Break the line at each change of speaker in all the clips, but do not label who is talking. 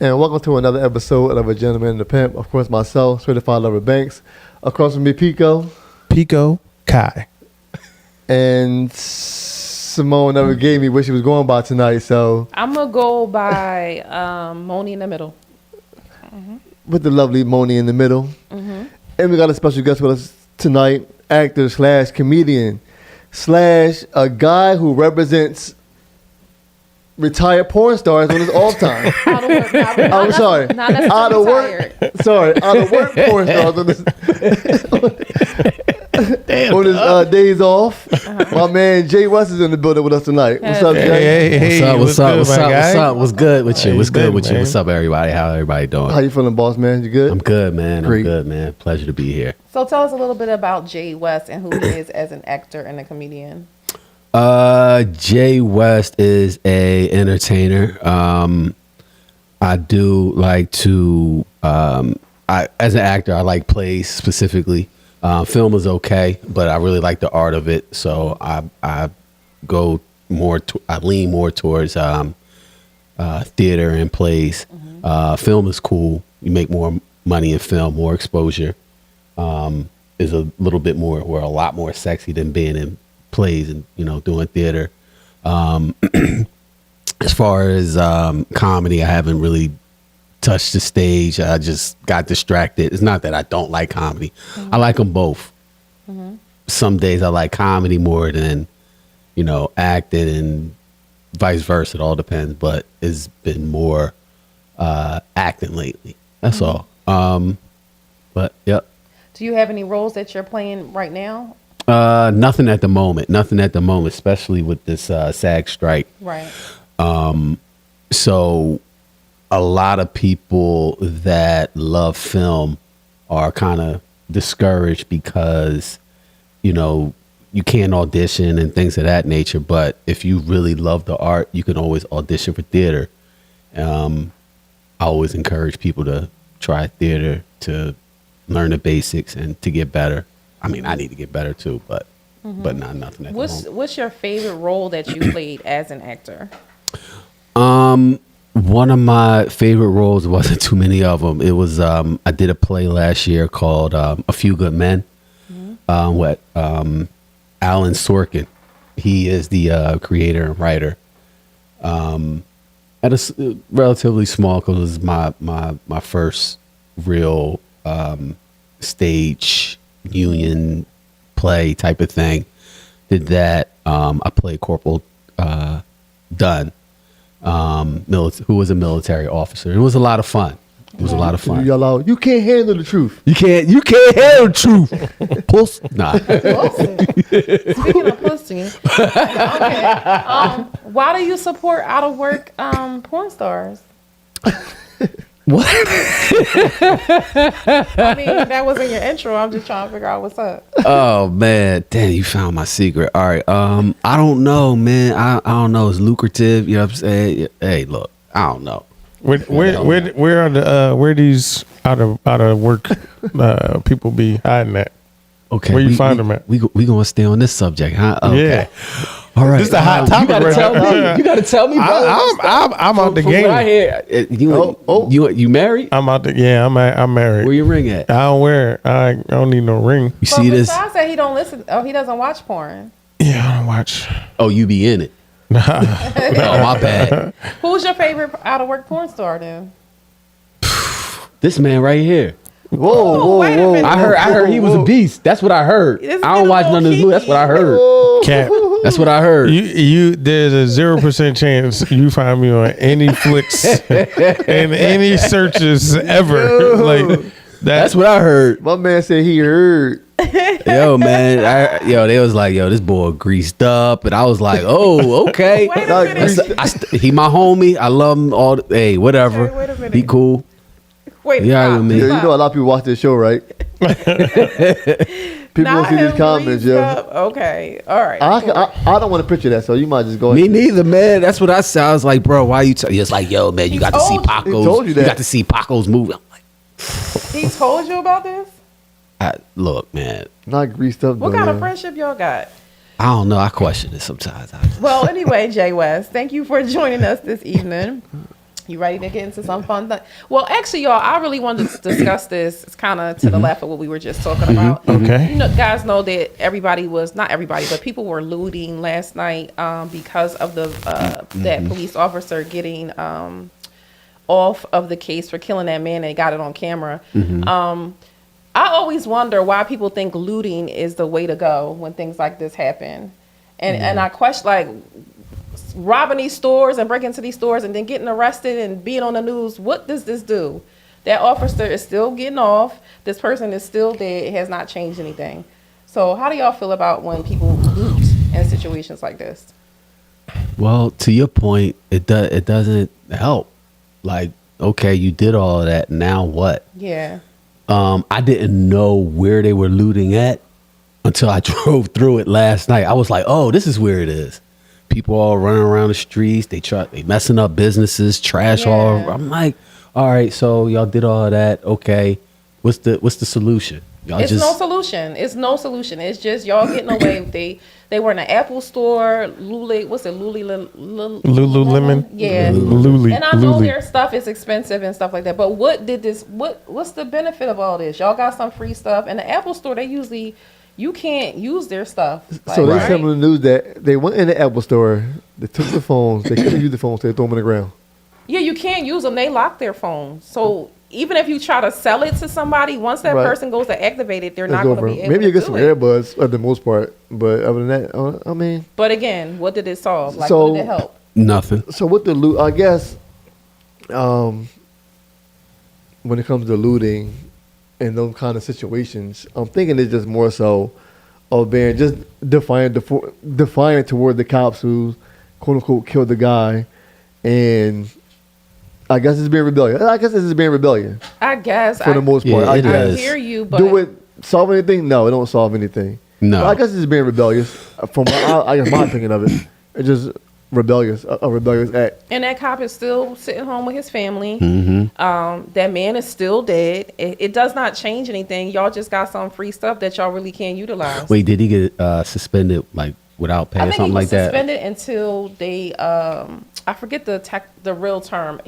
And welcome to another episode of A Gentleman and a Pimp. Of course, myself, Certified Lover Banks. Across from me,
Pico Kai.
And Simone never gave me what she was going by tonight, so.
I'm going to go by Moni in the middle.
With the lovely Moni in the middle. And we got a special guest with us tonight, actor / comedian / a guy who represents retired porn stars on his off time.
Out of work.
I'm sorry.
Not necessarily
Out of
retired.
work. Sorry, out of work porn stars on his, on his days off. My man Jay West is in the building with us tonight. What's up, Jay?
Hey,
What's up?
what's up?
What's good with you? What's good with you?
man?
What's up, everybody? How everybody
How
doing?
you feeling, boss man? You good?
I'm good, man.
Great.
I'm good, man. Pleasure to be here.
So tell us a little bit about Jay West and who he is as an actor and a comedian.
Jay West is a entertainer. I do like to. As an actor, I like plays specifically. Film is okay, but I really like the art of it. So I go more. I lean more towards theater and plays. Film is cool. You make more money in film, more exposure. Is a little bit more, or a lot more sexy than being in plays and doing theater. As far as comedy, I haven't really touched the stage. I just got distracted. It's not that I don't like comedy. I like them both. Some days I like comedy more than acting, and vice versa. It all depends, but it's been more acting lately. That's all. But yep.
Do you have any roles that you're playing right now?
Nothing at the moment. Nothing at the moment, especially with this SAG strike.
Right.
So a lot of people that love film are kind of discouraged because, you can't audition and things of that nature. But if you really love the art, you can always audition for theater. I always encourage people to try theater to learn the basics and to get better. I mean, I need to get better too, but not nothing at the moment.
What's your favorite role that you played as an actor?
One of my favorite roles, wasn't too many of them. It was I did a play last year called A Few Good Men. With Alan Sorkin. He is the creator and writer. At a relatively small, because it was my first real stage union play type of thing. Did that. I played Corporal Dunn, who was a military officer. It was a lot of fun. It was a lot of fun.
You yell out, you can't handle the truth.
You can't handle the truth. Puss. Nah.
Speaking of pussy, okay. Why do you support out of work porn stars?
What?
I mean, that wasn't your intro. I'm just trying to figure out what's up.
Oh man, damn! You found my secret. All right. I don't know, man. I don't know. It's lucrative. You know what I'm saying? Hey, look. I don't know.
Where these out of work people be hiding at?
Okay.
Where you find them at?
We gonna stay on this subject, huh? Okay.
Yeah.
All right.
This is a hot topic.
You gotta tell me. You gotta tell me, bro.
I'm out the
From
game.
what I hear, you married?
I'm out the. Yeah, I'm married.
Where your ring at?
I don't wear it. I don't need no ring.
You see this?
Bashar said he don't listen. Oh, he doesn't watch porn.
Yeah, I don't watch.
Oh, you be in it. Oh, my bad.
Who's your favorite out of work porn star then?
This man right here.
Whoa.
wait a minute.
I heard he was a beast. That's what I heard.
This
I don't
nigga
watch none of his movies. That's what I heard.
Cat.
That's what I heard.
You there's a 0% chance you find me on any flicks and any searches ever. Like
That's what I heard.
My man said he heard.
Yo, man. They was like, yo, this boy greased up. And I was like, oh, okay.
Wait a minute.
He my homie. I love him all. Hey, whatever.
Okay, wait a minute.
He cool.
Wait,
Yeah,
stop,
I mean-
You
stop.
know a lot of people watch this show, right? People don't
Not
see these
him
comments,
greased
yo.
up. Okay, all right.
I don't want to picture that, so you might just go
Me
ahead.
neither, man. That's what I said. I was like, bro, why you? It's like, yo, man, you got to see
told you.
Paco's.
He told you that.
got to see Paco's movie. I'm like,
He told you about this?
look, man.
Not greased up,
What
though,
kind of
man.
friendship y'all got?
I don't know. I question it sometimes.
Well, anyway, Jay West, thank you for joining us this evening. You ready to get into some fun thing? Well, actually, y'all, I really wanted to discuss this. It's kind of to the left of what we were just talking about.
Okay.
You know, guys know that not everybody, but people were looting last night because of the that police officer getting off of the case for killing that man. They got it on camera. I always wonder why people think looting is the way to go when things like this happen. And I question, like, robbing these stores and breaking into these stores and then getting arrested and being on the news. What does this do? That officer is still getting off. This person is still dead. It has not changed anything. So how do y'all feel about when people loot in situations like this?
Well, to your point, it doesn't help. Like, okay, you did all of that. Now what?
Yeah.
I didn't know where they were looting at until I drove through it last night. I was like, oh, this is where it is. People all running around the streets. They messing up businesses, trash all over. I'm like, all right, so y'all did all of that. Okay, what's the solution? Y'all
It's no solution. It's no solution. It's just y'all getting away. They were in an Apple store. Lululemon? Yeah. And I know their stuff is expensive and stuff like that. But what's the benefit of all this? Y'all got some free stuff. And the Apple store, you can't use their stuff. Like,
So they said on the news that they went in the Apple store, they took the phones, they couldn't use the phones, they threw them on the ground.
Yeah, you can't use them. They lock their phones. So even if you try to sell it to somebody, once that person goes to activate it, they're not going to be able
Maybe
to
you get
do
some
it.
earbuds for the most part, but other than that, I mean.
But again, what did it solve? Like,
So-
what did it help?
Nothing.
So with the loot, I guess, when it comes to looting and those kind of situations, I'm thinking it's just more so of being just defiant toward the cops who, quote unquote, killed the guy, and I guess it's being rebellion. I guess this is being rebellion
I guess.
for the most part.
Yeah,
I
it
guess.
is.
I hear you, but
Do it solve anything? No, it don't solve anything.
No.
But I guess it's being rebellious. From I guess my opinion of it, it's just rebellious, a rebellious act.
and that cop is still sitting home with his family.
Mm-hmm.
That man is still dead. It does not change anything. Y'all just got some free stuff that y'all really can't utilize.
Wait, did he get suspended like without pay
I
or
think he
something
was
like that?
suspended until they. I forget the real term.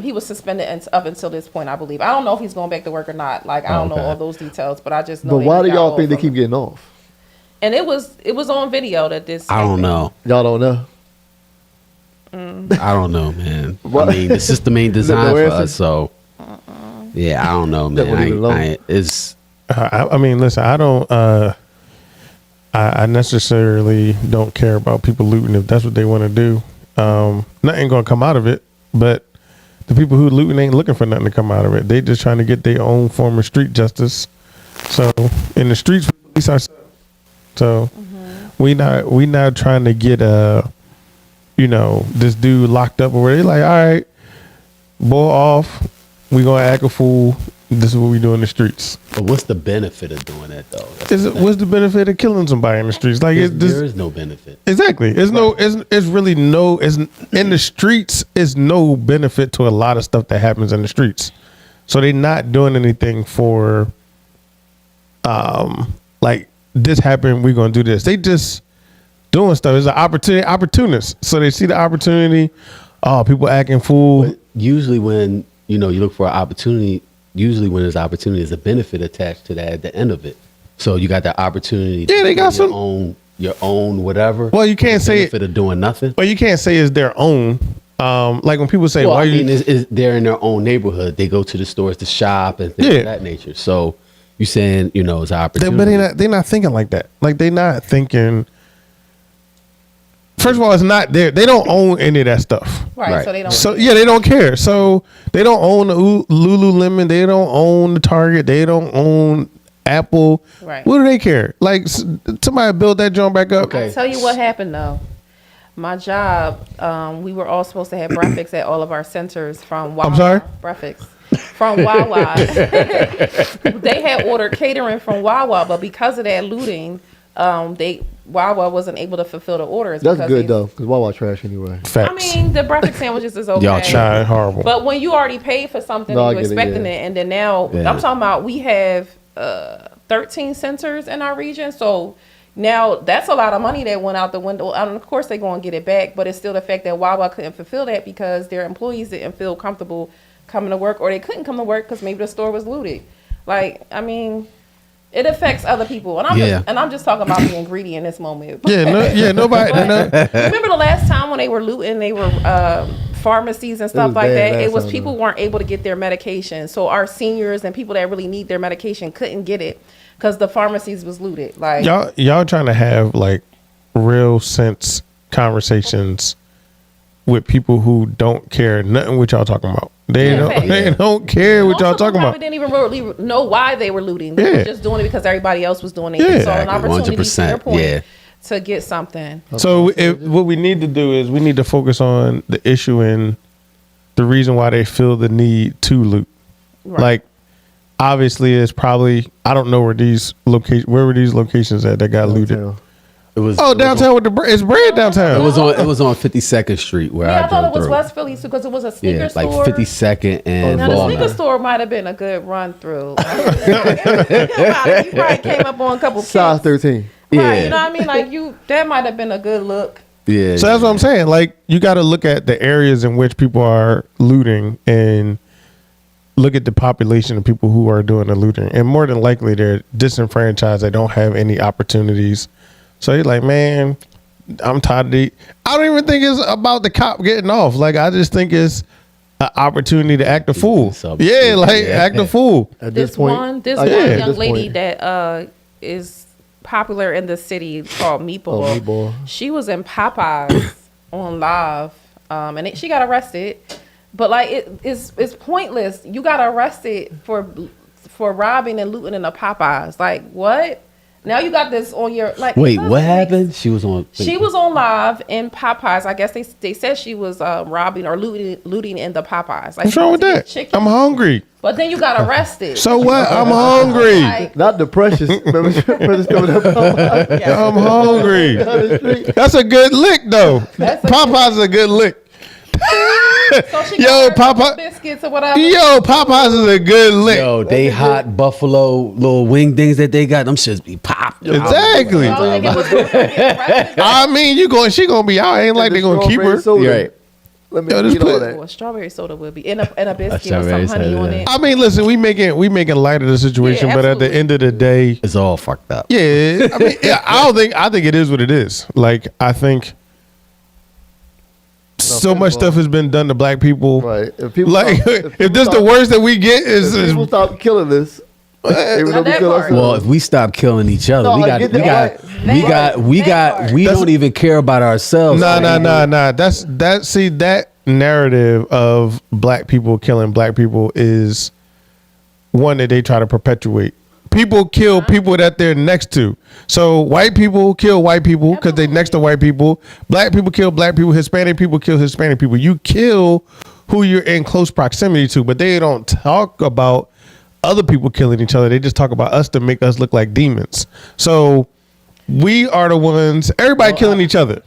He was suspended up until this point, I believe. I don't know if he's going back to work or not. Like, I don't know all those details, but I just know.
But why do
he got
y'all
off
think they
of
keep
it.
getting off?
And it was on video that this.
I don't
happened.
know.
Y'all don't know.
I don't know, man.
What?
I mean, the system ain't designed
No
for
answer?
us, so yeah, I don't know,
That wouldn't even
man. It's
I mean, listen, I don't. I necessarily don't care about people looting if that's what they want to do. Nothing gonna come out of it, but the people who looting ain't looking for nothing to come out of it. They just trying to get their own form of street justice. So in the streets, we police ourselves. So we not trying to get this dude locked up or where they like, all right, boy off. We gonna act a fool. This is what we do in the streets.
but what's the benefit of doing that though?
What's the benefit of killing somebody in the streets? Like
There is no benefit.
exactly. It's really no. It's in the streets. Is no benefit to a lot of stuff that happens in the streets. So they're not doing anything for, like this happened. We're gonna do this. They just doing stuff. It's an opportunist. So they see the opportunity. Oh, people acting fool.
But usually when you look for an opportunity, usually when there's opportunity, there's a benefit attached to that at the end of it. So you got that opportunity.
Yeah, they got
your own whatever.
Well, you can't say
benefit of doing nothing.
Well, you can't say it's their own. Like when people say,
Well,
"Why
I
you?"
mean, is they're in their own neighborhood. They go to the stores to shop and things
Yeah.
of that nature. So you saying it's an opportunity.
But they're not thinking like that. Like they're not thinking. First of all, it's not there. They don't own any of that stuff.
Right. So they don't.
So yeah, they don't care. So they don't own the Lululemon. They don't own the Target. They don't own Apple.
Right.
What do they care? Like somebody build that joint back up.
Okay.
I'll tell you what happened though. My job, we were all supposed to have breakfast at all of our centers from Wawa.
I'm sorry?
Breakfast from Wawa. They had ordered catering from Wawa, but because of that looting, Wawa wasn't able to fulfill the orders.
That's
because
good though, because Wawa trash anyway.
Facts.
I mean, the breakfast sandwiches is okay.
Y'all
trying horrible.
But when you already paid for something
No,
and
I
you're
get it,
expecting
yeah.
it, and then now
Yeah.
I'm talking about we have 13 centers in our region, so Now, that's a lot of money that went out the window. And of course, they're going to get it back, but it's still the fact that Wawa couldn't fulfill that because their employees didn't feel comfortable coming to work, or they couldn't come to work because maybe the store was looted. Like, I mean, it affects other people. And I'm just talking about being greedy in this moment.
Nobody.
Remember the last time when they were looting, they were pharmacies and stuff like that. It was people weren't able to get their medication. So our seniors and people that really need their medication couldn't get it because the pharmacies was looted. Like
y'all trying to have like real sense conversations with people who don't care nothing what y'all talking about. They don't care what y'all talking about.
Didn't even really know why they were looting. They were just doing it because everybody else was doing it. They saw an opportunity, to your point, to get something.
So what we need to do is we need to focus on the issue and the reason why they feel the need to loot. Right. Like, obviously, it's probably, I don't know where were these locations at that got looted.
It was
downtown with it's bread downtown.
It was on 52nd Street where I
thought it was
through.
West Philly too because it was a sneaker store.
Like 52nd and
now the sneaker store might have been a good run through. You probably came up on a couple.
Size 13.
Right, you know what I mean? Like that might have been a good look.
Yeah. So that's what I'm saying. Like you got to look at the areas in which people are looting and look at the population of people who are doing the looting, and more than likely they're disenfranchised. They don't have any opportunities. So you're like, man, I'm tired of it. I don't even think it's about the cop getting off. Like, I just think it's an opportunity to act a fool. Act a fool.
At this point, this one young lady that is popular in the city called Meatball.
Meatball.
She was in Popeyes on live, and she got arrested. But like, it's pointless. You got arrested for robbing and looting in the Popeyes. Like, what? Now you got this on your like.
Wait, what happened? She was on
live in Popeyes. I guess they said she was robbing or looting in the Popeyes. Like,
what's wrong with that?
Chicken.
I'm hungry.
But then you got arrested.
So what? I'm hungry.
Not the Precious.
I'm hungry. That's a good lick though. Popeyes is a good lick.
So she got biscuits or whatever.
Yo, Popeyes is a good lick.
Yo, they hot buffalo little wing things that they got. Them shits be popped.
Exactly. I mean, she gonna be out. Ain't like they gonna keep her.
Right.
Let me get all that.
Well, strawberry soda would be in a biscuit with some honey on it.
I mean, listen, we making light of the situation, but at the end of the day,
it's all fucked up.
Yeah, I mean, I think it is what it is. Like, I think so much stuff has been done to black people.
Right. If
this the worst that we get is
people stop killing this.
Well,
if we stop killing each other, we don't even care about ourselves.
No. That narrative of black people killing black people is one that they try to perpetuate. People kill people that they're next to. So white people kill white people because they're next to white people. Black people kill black people. Hispanic people kill Hispanic people. You kill who you're in close proximity to, but they don't talk about other people killing each other. They just talk about us to make us look like demons. So we are the ones, everybody killing each other.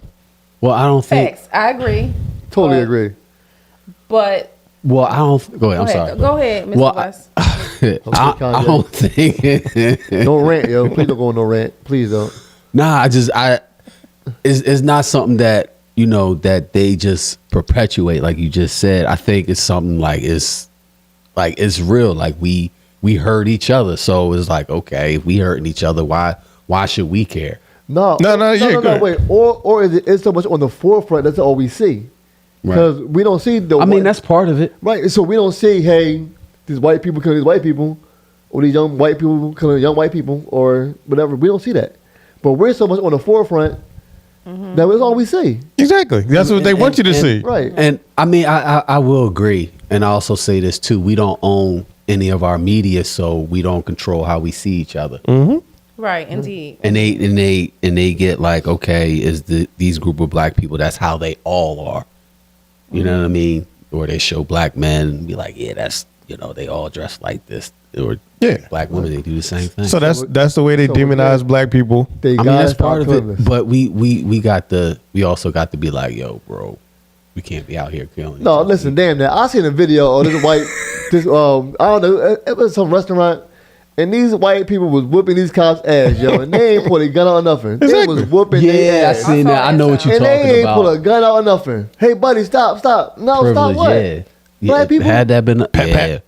Well, I don't think.
Facts. I agree.
Totally agree.
But.
Well, I don't. Go ahead. I'm sorry.
Go ahead, Mr. West.
I don't think.
Don't rant, yo. Please don't go on no rant. Please don't.
Nah, it's not something that, that they just perpetuate, like you just said. I think it's something it's real. Like we hurt each other. So it's like, okay, if we hurting each other, why should we care?
No. Wait. Or is it's so much on the forefront, that's all we see. Because we don't see the.
I mean, that's part of it,
right? So we don't see, hey, these white people killing these white people, or these young white people killing young white people, or whatever. We don't see that, but we're so much on the forefront that is all we see.
Exactly. That's what they want you to see,
right?
And I mean, I will agree, and I also say this too: we don't own any of our media, so we don't control how we see each other.
Mm-hmm.
Right, indeed.
And they get like, okay, is these group of black people? That's how they all are. You know what I mean? Or they show black men and be like, yeah, that's, they all dress like this. Or black women, they do the same thing.
So that's the way they demonize black people.
I mean, that's part of it. But we also got to be like, yo, bro, we can't be out here killing.
No, listen, damn that. I seen a video of this white, I don't know, it was some restaurant, And these white people was whooping these cops' ass, yo. And they ain't pull a gun out or nothing. They
Exactly.
was whooping
Yeah,
their
I
ass.
seen that. I know what you're
And
talking
they ain't
about.
pull a gun out or nothing. Hey, buddy, stop. No,
Privilege,
stop what?
yeah.
Black people?
Had that been,
Pat,
yeah.
pat.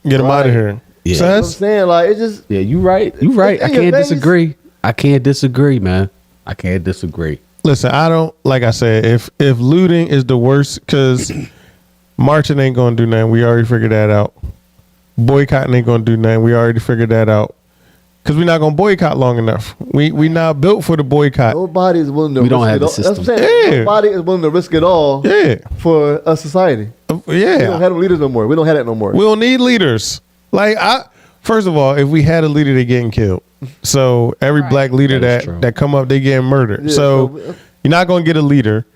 Get them out of here.
Yeah.
You know what I'm
Sus.
saying? Like, it's just...
Yeah, you right. You right. I
in your
can't
face.
disagree. I can't disagree, man. I can't disagree.
Listen, I don't, like I said, if looting is the worst, because marching ain't going to do nothing. We already figured that out. Boycotting ain't going to do nothing. We already figured that out. Because we're not going to boycott long enough. We not built for the boycott.
Nobody is willing to
We
risk
don't have
it
the
all. That's what I'm
system.
saying.
Yeah.
Nobody is willing to risk it all
Yeah.
for a society. We don't
Yeah.
have leaders no more. We don't have that no more.
We don't need leaders. Like, first of all, if we had a leader, they getting killed. So every
Right.
black leader
That is true.
that come up, they getting murdered.
Yeah,
so
so-
you're not going to get a leader.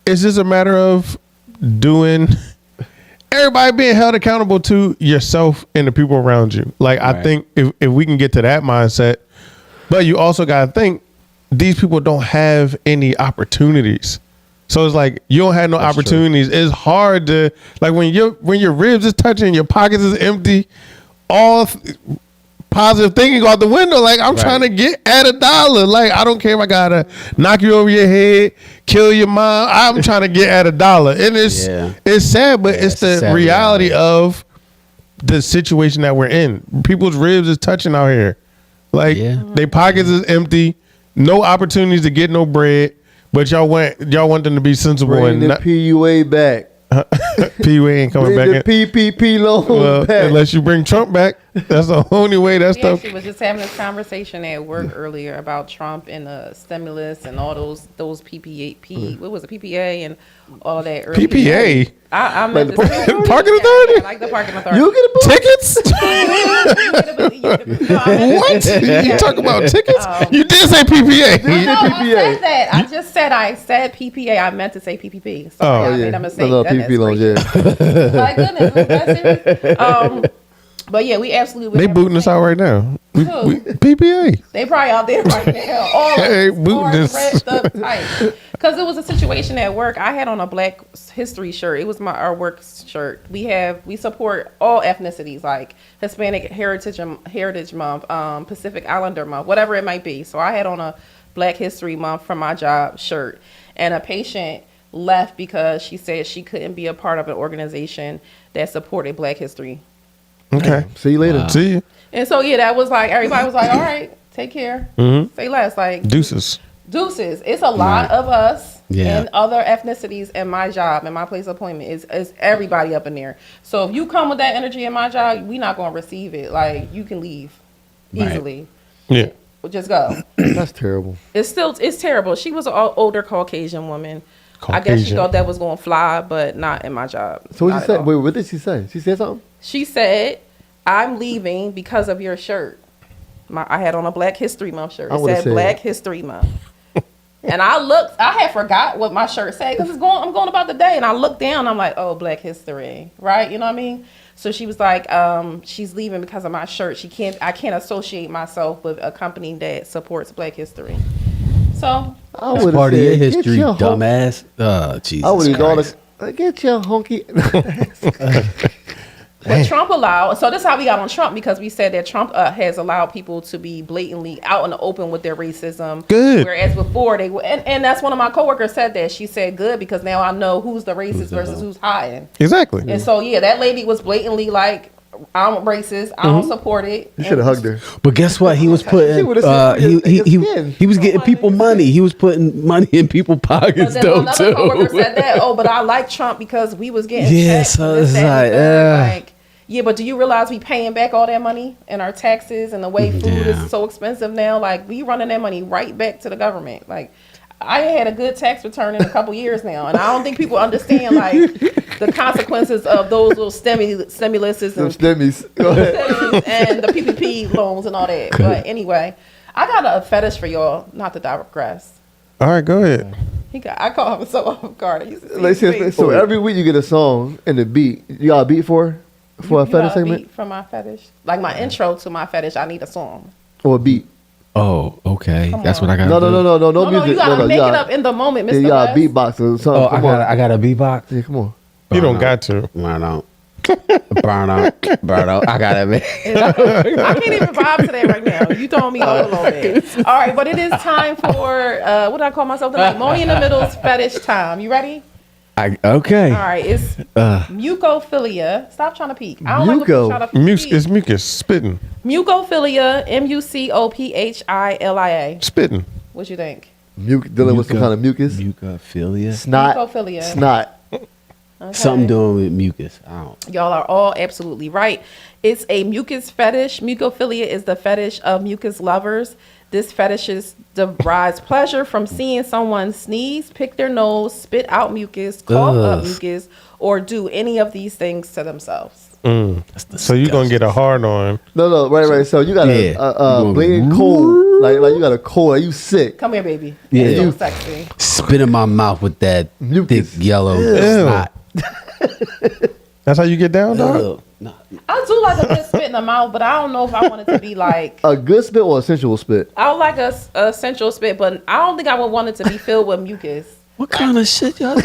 It's just a matter of doing... Everybody being held accountable to yourself and the people around you. Like, I
Right.
think if we can get to that mindset, but you also got to think these people don't have any opportunities. So it's like you don't have no
That's true.
opportunities. It's hard to, like, when your ribs is touching, your pockets is empty, all positive thinking go out the window. Like, I'm
Right.
trying to get at $1. Like, I don't care if I gotta knock you over your head, kill your mom. I'm trying to get at $1. And it's sad, but it's
it's a
the
sad
reality
reality.
of the situation that we're in. People's ribs is touching out here. Like,
Yeah.
their pockets is empty, no opportunities to get no bread, but y'all want them to be sensible
Bring
and
the
not
PUA back.
PUA ain't coming
Bring
back
the
in.
PPP loans
Well,
back.
unless you bring Trump back. That's the only way that
We
stuff.
actually was just having this conversation at work earlier about Trump and the stimulus and all those PPA, what was it, PPA and all that. Earlier.
PPA?
I meant
Like
to
the
say
Parking authority?
Yeah, like the parking authority.
You get a book.
Tickets?
What?
You talk about tickets?
Um,
You did say PPA.
No, I
PPA.
said that. I just said I said PPA. I meant to say PPP. Sorry,
Oh,
I made a mistake.
No,
Goodness
PPP loans,
gracious.
yeah.
My goodness, is that serious? But yeah, we absolutely.
They booting us out right now. PPA.
They probably out there right now. All
Hey,
all
booting us.
dressed up tight. Because it was a situation at work. I had on a Black History shirt. It was our work shirt. We support all ethnicities, like Hispanic Heritage Month, Pacific Islander Month, whatever it might be. So I had on a Black History Month from my job shirt, and a patient left because she said she couldn't be a part of an organization that supported Black history.
Okay.
See you later.
See you.
And so yeah, that was like everybody was like, all right, take care, say less, like
Deuces.
deuces. It's a lot of us
Yeah.
and other ethnicities in my job and my place of appointment is everybody up in there. So if you come with that energy in my job, we not gonna receive it. Like you can leave
Right.
easily.
Yeah.
Just go.
That's terrible.
It's terrible. She was an older Caucasian woman. I guess she
Caucasian.
thought that was gonna fly, but not in my job.
So what
Not
she
at
said?
all.
Wait, what did she say? She said something?
She said, "I'm leaving because of your shirt." I had on a Black History Month shirt.
I
It
would've
said
said-
Black History Month. And I had forgot what my shirt said because I'm going about the day. And I looked down, I'm like, oh, Black History, right? You know what I mean? So she was like, she's leaving because of my shirt. I can't associate myself with a company that supports Black history. So
I
That's
would've
part of your
said, "Get
history,
your honk-"
dumbass. Oh, Jesus
I would have
Christ.
gone, get your honky.
But Trump allowed, so this is how we got on Trump, because we said that Trump has allowed people to be blatantly out in the open with their racism.
Good.
Whereas before they were, and that's one of my coworkers said that. She said good because now I know who's the racist versus who's hiding.
Exactly.
And so yeah, that lady was blatantly like, I'm racist. I don't support it.
You should have hugged her.
But guess what? He was
She
putting.
would've said,
He was getting people money. He was putting money in people's
But
pockets
then
though
another coworker
too.
said that. Oh, but I like Trump because we was getting
Yeah,
checks
so
and this,
it's
that, and
like,
the third.
yeah.
Like, yeah, but do you realize we paying back all that money and our taxes and the way food
Yeah.
is so expensive now? Like we running that money right back to the government. Like I had a good tax return in a couple years now, and I don't think people understand like the consequences of those little stimuluses
Some
and
stimmies. Go ahead.
and the PPP loans and all that. But anyway, I got a fetish for y'all. Not to digress.
All right, go ahead.
I call him so off guard. I used to see
Like,
his face.
so every week you get a song and a beat. You got a beat for a
You
fetish
got a
segment
beat for my fetish, like my intro to my fetish. I need a song.
or a beat?
Oh, okay.
Come
That's
on.
what I got.
No,
No,
music.
you gotta make
you
it up in the moment,
Yeah,
Mr.
you got a
West.
beatbox or something.
Oh,
Come on.
I got a beatbox.
Yeah, come on.
You don't
no.
got to.
No, I don't. Burn out. I got it, man.
I can't even vibe to that right now. You throwing me off a little bit. All right, but it is time for what did I call myself tonight? Moni in the Middle's fetish time. You ready?
Okay.
All right, it's mucophilia. Stop trying to peek. I don't like when people try to peek.
It's mucus, spitting.
Mucophilia, mucophilia.
Spitting.
What you think?
Dealing with some kind of mucus.
Mucophilia.
Snot.
Mucophilia.
Snot.
Okay.
Something doing with mucus. I don't.
Y'all are all absolutely right. It's a mucus fetish. Mucophilia is the fetish of mucus lovers. This fetishist derives pleasure from seeing someone sneeze, pick their nose, spit out mucus, cough up mucus, or do any of these things to themselves.
So you're going to get a hard on.
No, right. So you got a bleeding cold. Like you got a cold. Like you sick.
Come here, baby.
Yeah.
It's so sexy.
Spit in my mouth with that
Mucus.
thick yellow snot.
That's how you get down, dog?
Ugh. No.
I do like a good spit in the mouth, but I don't know if I want it to be like.
A good spit or a sensual spit?
I would like a sensual spit, but I don't think I would want it to be filled with mucus.
What kind of shit y'all?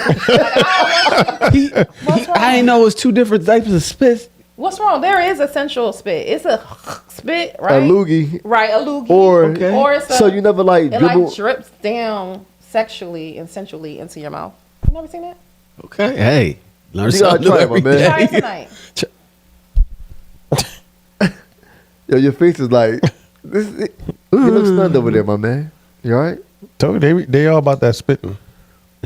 I
didn't know it was two different types of spits.
What's wrong? There is a sensual spit. It's a spit, right?
A loogie.
Right, a loogie.
Or
it's a,
so you never like
it
dribble.
like drips down sexually and sensually into your mouth. You never seen that?
Okay. Hey, learn
You gotta
something new
try it,
every
my man.
Try it
day.
tonight.
Yo, your face is like this. You look stunned over there, my man. You all right?
Told you, they all about that spitting.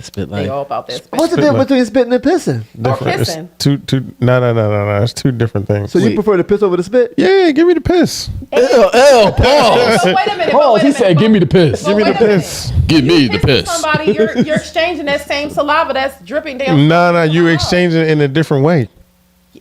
Spit
They
like
all about that spit.
What's the difference between spitting and pissing?
Different. It's
kissing.
two. No. It's two different things.
So you prefer to piss over the spit?
Yeah, give me the piss.
Pause.
pause.
Wait a minute.
Pause. He said, "Give me the piss.
Give me the piss.
Give me the
Kissing
piss."
somebody, you're exchanging that same saliva that's dripping down.
No, you exchange it in a different way.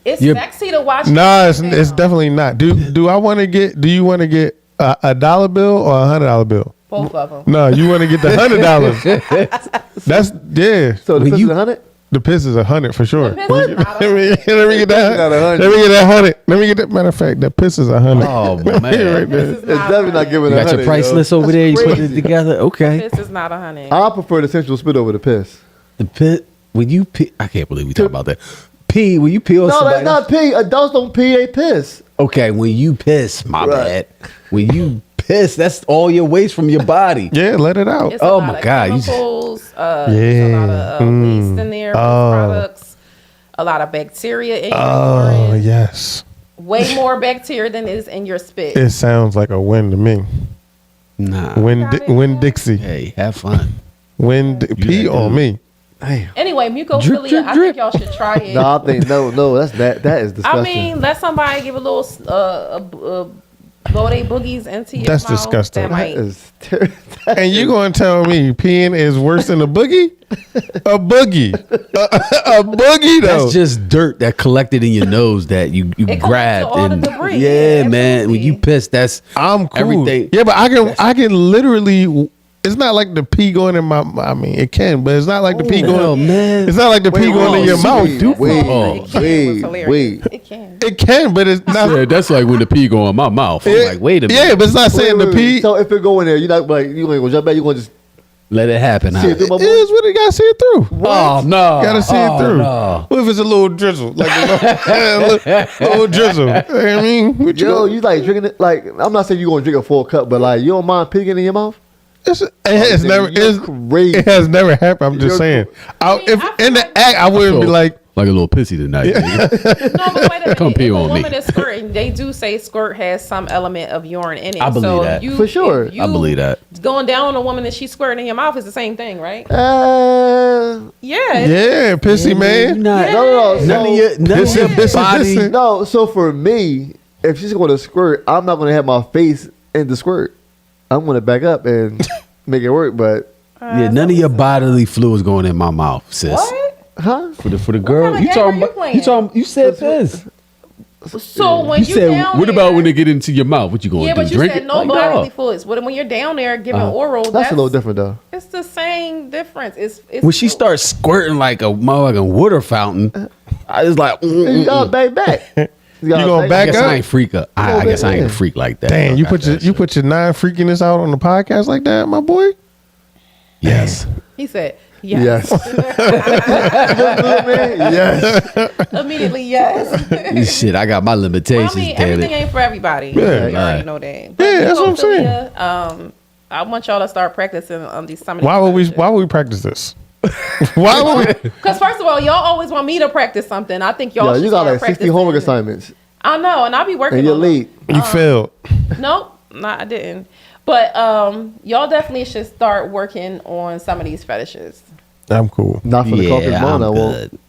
It's
You're-
sexy to watch.
No, it's
down.
definitely not. Do I want to get? Do you want to get a $1 bill or a $100 bill?
Both of them.
No, you want to get the $100. That's yeah.
So the
When
piss
you-
is 100?
The piss is 100 for sure.
The piss is not
Let me get that.
Not 100.
Let me get that 100. Let me get that. Matter of fact, that piss is 100.
Oh man,
right there.
This is
It's definitely not giving
you
a
got
100.
your price
yo.
list over
That's
there. You put it
crazy.
together. Okay.
This is not 100.
I prefer the sensual spit over the piss.
The pit when you pee. I can't believe we talk about that. Pee when you pee on
No,
somebody.
that's not pee. Adults don't pee, they piss.
Okay, when you piss, my
Right.
bad. When you piss, that's all your waste from your body.
Yeah, let it out.
It's a
Oh
lot
my
of
God, you just-
chemicals, there's a lot of waste in there, waste products, a lot of bacteria in your
Oh
urine.
yes.
Way more bacteria than is in your spit.
It sounds like a win to me.
Nah.
Win Dixie.
Hey, have fun.
Pee
that
on
dude.
me.
Damn.
Anyway, mucophilia,
Drip, drip,
I
drip.
think y'all should try it.
No, I think no. That is disgusting.
I mean, let somebody give a little blow they boogies into your
That's
mouth.
disgusting.
That
that
might,
is terrible.
And you gonna tell me peeing is worse than a boogie? A boogie. A boogie though.
That's just dirt that collected in your nose that you
It collects
grabbed.
all the
And
debris.
yeah,
Yeah,
man. When you
absolutely.
piss, that's
I'm cool.
everything.
Yeah, but I can literally. It's not like the pee going in my. I mean, it can, but it's not like the pee
hell,
going.
man.
It's not like the pee going in your mouth.
It can, it
Wait.
It can.
It can, but it's not.
Yeah, that's like when the pee go in my mouth. I'm like, wait a minute.
Yeah, but it's not saying the pee.
So if it go in there, you're not like you ain't gonna jump back. You gonna just
Let it happen.
see it through my
It is what it got to see it through.
Oh no!
Gotta see it through.
No.
What if it's a little drizzle, like a little drizzle? You know what I mean, what you
Yo,
gonna-
you like drinking it? Like I'm not saying you gonna drink a full cup, but like you don't mind picking in your mouth?
It's
nigga,
never.
you're crazy.
It has never happened. I'm just
You're
saying.
I mean,
If
I feel
in the
like-
act, I wouldn't be like.
a little pissy tonight. nigga.
No, but wait a minute.
Come pee
If a
on me.
woman is squirting, they do say squirt has some element of urine in it.
I believe
so
that.
For sure.
if you
I believe that.
Going down on a woman and she's squirting in your mouth is the same thing, right?
Uh,
Yeah.
Yeah, pissy man.
Not,
no.
None of
So,
your, none of your
Listen,
body.
listen.
no. So for me, if she's gonna squirt, I'm not gonna have my face in the squirt. I'm gonna back up and make it work. But
Yeah, none of your bodily fluids going in my mouth, sis.
What?
huh?
For the girl,
kind of
you
game
talking
are you
about?
playing?
You talking? You said piss.
So when
You
you
said,
down
what
there,
about when they get into your mouth? What you going
Yeah,
to do?
but you
Drink
said
it?
no
Like,
bodily
no.
fluids. But when you're down there giving oral,
That's a little different though.
It's the same difference. It's
When she starts squirting like a motherfucking water fountain, I was like,
You gotta back. You
gonna
I
back
guess
up?
I ain't freak up. I guess I ain't a freak like that.
Damn, you
I
put
got
your
that
you
shit.
put your non freakiness out on the podcast like that, my boy.
Yes.
He said, Yes.
Yes.
Immediately, yes.
Shit, I got my limitations.
I mean,
damn
everything
it.
ain't for everybody.
Yeah.
You already know that.
Yeah, that's what I'm saying.
I want y'all to start practicing on these some of these
Why would we?
fetishes.
Why would we practice this? Why would we?
Because first of all, y'all always want me to practice something. I think y'all
Yo,
should
you got
start
like 60
practicing.
homework assignments,
I know, and I'll be working
and you're
on them.
late.
You failed.
Nope, I didn't. But y'all definitely should start working on some of these fetishes.
I'm cool.
Not for the coffee
I'm
bone, I won't.
good.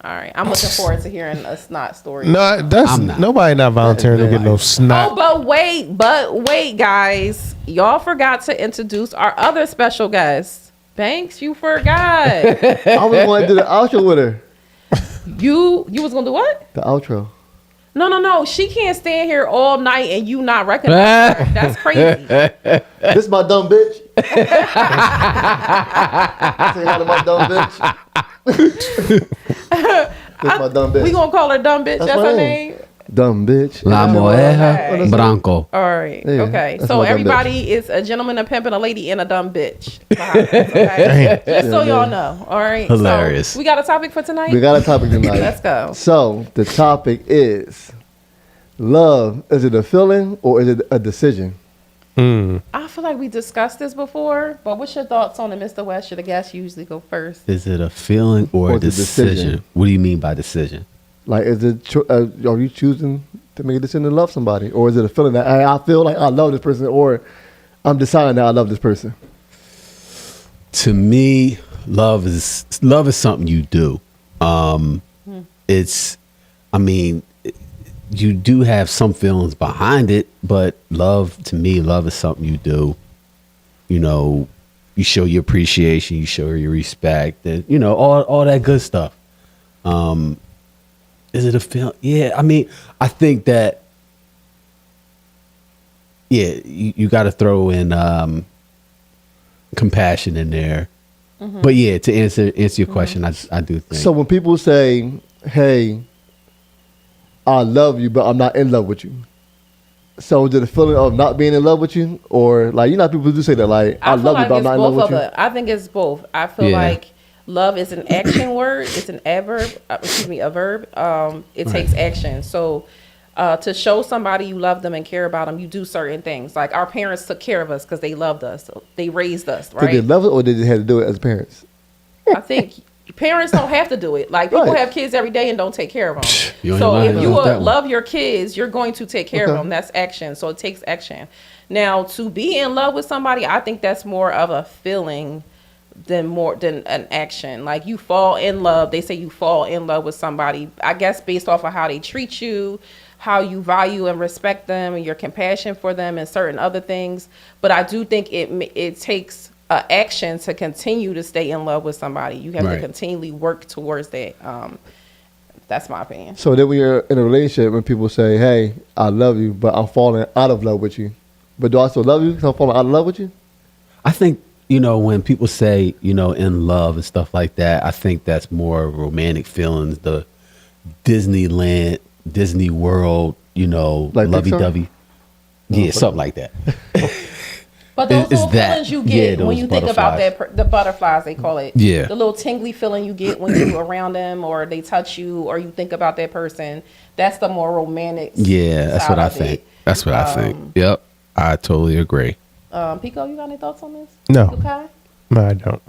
All right, I'm looking forward to hearing a snot story.
No, that's
I'm not.
nobody not volunteering to get no
Oh,
snot.
but wait, guys. Y'all forgot to introduce our other special guest. Banks, you forgot.
I was going to do the outro with her.
you was gonna do what?
The outro.
No. She can't stand here all night and you not recognize her. That's crazy.
This my dumb bitch. Say hi to my dumb bitch. This my dumb bitch.
We gonna call her dumb bitch. That's
my
her
name.
name.
Dumb bitch.
La
Okay.
Moeja Branco.
All right.
Yeah,
Okay.
that's
So
my dumb
everybody is a gentleman, a pimp, and a lady, and a dumb bitch. Okay? Just so y'all know. All right.
Hilarious.
So we got a topic for tonight.
We got a topic tonight.
Let's go.
So the topic is love. Is it a feeling or is it a decision?
I feel like we discussed this before, but what's your thoughts on it, Mr. West? Should the guest usually go first?
Is it a feeling or
Or
a
the decision?
decision? What do you mean by decision?
Like, is it? Are you choosing to make a decision to love somebody, or is it a feeling that I feel like I love this person, or I'm deciding that I love this person?
To me, love is something you do. It's, I mean, you do have some feelings behind it, but love, to me, love is something you do. You know, you show your appreciation, you show your respect, and you know all that good stuff. Is it a feeling? Yeah, I mean, I think that. Yeah, you got to throw in compassion in there. But yeah, to answer your question, I do think.
So when people say, "Hey, I love you, but I'm not in love with you," so is it a feeling of not being in love with you, or like, you know, people do say that, like, I
feel
love you,
like
but I'm
it's
not in love
both
with
of
you.
it. I think it's both. I feel
Yeah.
like love is an action word. It's an adverb. A verb. It takes action. So to show somebody you love them and care about them, you do certain things. Like our parents took care of us because they loved us. So they raised us,
Did they
right?
love it, or did they have to do it as parents?
I think parents don't have to do it. Like people
Right.
have kids every day and don't take care of them.
You ain't
So
lying
if you
about that one.
love your kids, you're going to take care of
Okay.
them. That's action. So it takes action. Now to be in love with somebody, I think that's more of a feeling than an action. Like you fall in love. They say you fall in love with somebody, I guess based off of how they treat you, how you value and respect them, and your compassion for them, and certain other things. But I do think it takes action to continue to stay in love with somebody. You have to
Right.
continually work towards that. That's my opinion.
So then when you're in a relationship, when people say, "Hey, I love you, but I'm falling out of love with you," but do I still love you because I'm falling out of love with you?
I think, you know, when people say, you know, in love and stuff like that, I think that's more romantic feelings, the Disneyland, Disney World, you know,
Like
lovey-dovey. Yeah, something like that.
But those
Is
little
that-
feelings you
yeah,
get when
those
you think about
butterflies.
the butterflies, they call it.
Yeah.
The little tingly feeling you get when you're around them, or they touch you, or you think about that person. That's the more romantic.
Yeah, that's
side
what I
of
think.
it.
That's what I think. Yep, I totally agree.
Pico, you got any thoughts on this?
No,
Okay.
no, I don't.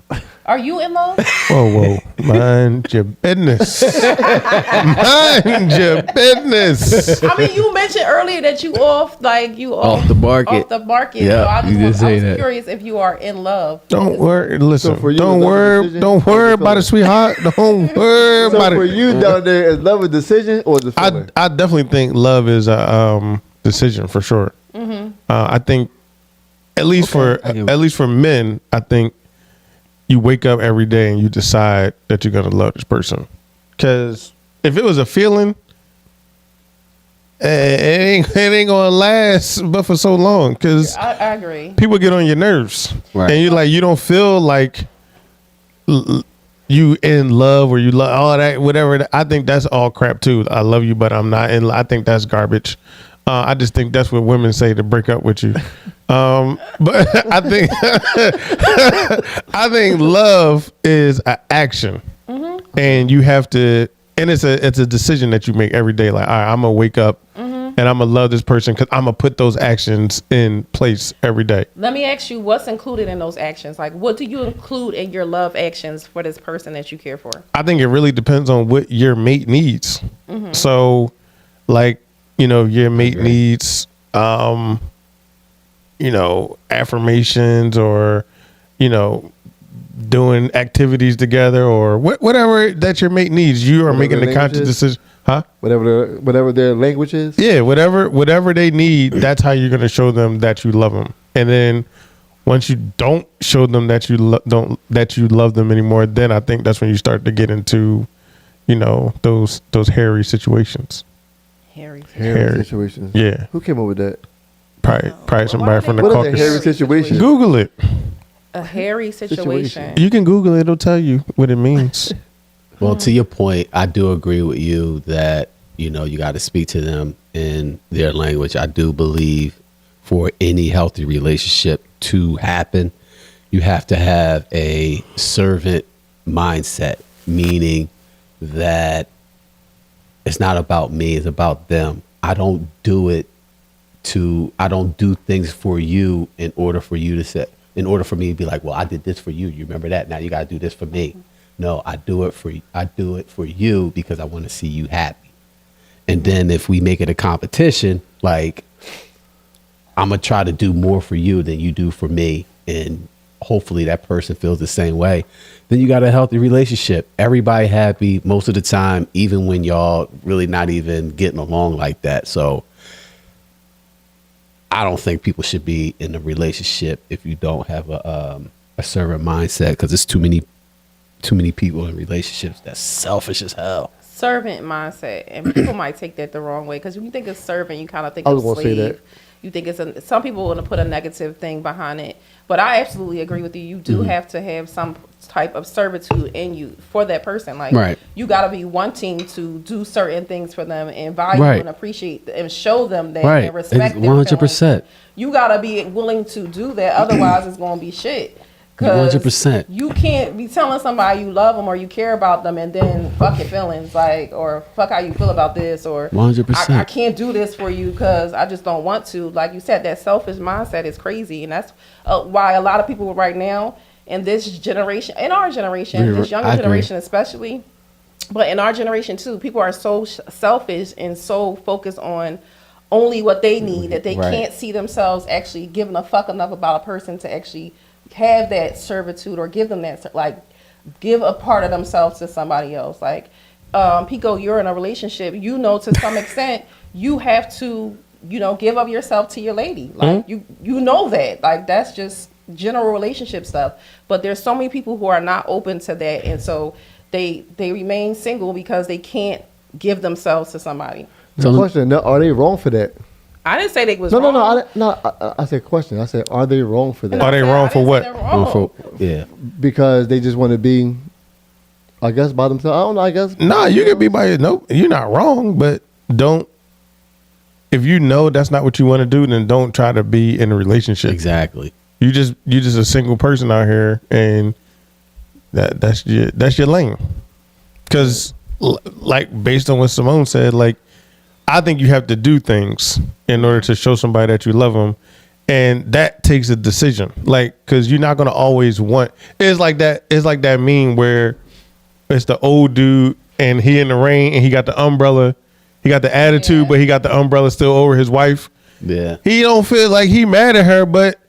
Are you in love?
Whoa, mind your business. Mind your business.
I mean, you mentioned earlier that you off
the market.
Off the market.
Yeah,
So I
you did
was
say that.
curious if you are in love.
Don't worry. Listen.
So for you,
don't
is love a
worry.
decision
Don't
or
worry
is it
about it,
feeling?
sweetheart. Don't worry
So
about
for
it.
you down there, is love a decision or is it feeling?
I definitely think love is a decision for sure. I think at least for men, I think you wake up every day and you decide that you're gonna love this person. Because if it was a feeling, it ain't gonna last but for so long. Because
I agree.
people get on your nerves,
Right.
and you don't feel like you in love or you love all that, whatever. I think that's all crap too. I love you, but I'm not in love. I think that's garbage. I just think that's what women say to break up with you. But I think I think love is an action, and you have to, and it's a decision that you make every day. Like, all right, I'm gonna wake up and I'm gonna love this person because I'm gonna put those actions in place every day.
Let me ask you, what's included in those actions? Like, what do you include in your love actions for this person that you care for?
I think it really depends on what your mate needs. So, like, your mate needs, affirmations or, doing activities together or whatever that your mate needs. You are making the conscious decision. Huh?
Whatever their language is.
Yeah, whatever they need, that's how you're going to show them that you love them. And then once you don't show them that you love them anymore, then I think that's when you start to get into, those hairy situations.
Hairy
situations.
Yeah.
Who came up with that?
Probably somebody from the
What is a hairy
caucus.
situation?
Google it.
A hairy situation.
You can Google it. It'll tell you what it means.
Well, to your point, I do agree with you that, you got to speak to them in their language. I do believe for any healthy relationship to happen, you have to have a servant mindset, meaning that it's not about me, it's about them. I don't do things for you in order for me to be like, well, I did this for you. You remember that? Now you got to do this for me. No, I do it for you because I want to see you happy. And then if we make it a competition, like, I'm going to try to do more for you than you do for me. And hopefully that person feels the same way. Then you got a healthy relationship. Everybody happy most of the time, even when y'all really not even getting along like that. So I don't think people should be in a relationship if you don't have a servant mindset, because it's too many people in relationships that's selfish as hell.
Servant mindset, and people might take that the wrong way, because when you think of servant, you kind of think
I
of
was gonna say
slave.
that.
You think some people want to put a negative thing behind it, but I absolutely agree with you. You do have to have some type of servitude in you for that person. Like,
Right.
You got to be wanting to do certain things for them and value
Right.
and appreciate and show them that
Right.
and respect them.
100%.
You got to be willing to do that. Otherwise, it's going to be shit.
100%.
You can't be telling somebody you love them or you care about them and then fuck your feelings, like, or fuck how you feel about this, or
100%.
I can't do this for you because I just don't want to. Like you said, that selfish mindset is crazy, and that's why a lot of people right now in this generation, this younger generation especially, but in our generation too, people are so selfish and so focused on only what they need that they can't see themselves actually giving a fuck enough about a person to actually have that servitude or give them that, like, give a part of themselves to somebody else. Like, Pico, you're in a relationship, to some extent you have to, give up yourself to your lady. Like, you know that, like, that's just general relationship stuff. But there's so many people who are not open to that, and so they remain single because they can't give themselves to somebody.
The question: are they wrong for that?
I didn't say they was wrong.
I said question. I said, are they wrong for that?
Are they wrong for what?
Yeah.
Because they just want to be, I guess, by themselves. I don't know. I guess.
Nah, you can be by your. Nope, you're not wrong, but don't. If you know that's not what you want to do, then don't try to be in a relationship.
Exactly.
You just a single person out here, and that's your lane. Because, like, based on what Simone said, like, I think you have to do things in order to show somebody that you love them. And that takes a decision. Like, because you're not going to always want. It's like that meme where it's the old dude and he in the rain and he got the umbrella. He got the attitude, but he got the umbrella still over his wife.
Yeah.
He don't feel like he mad at her, but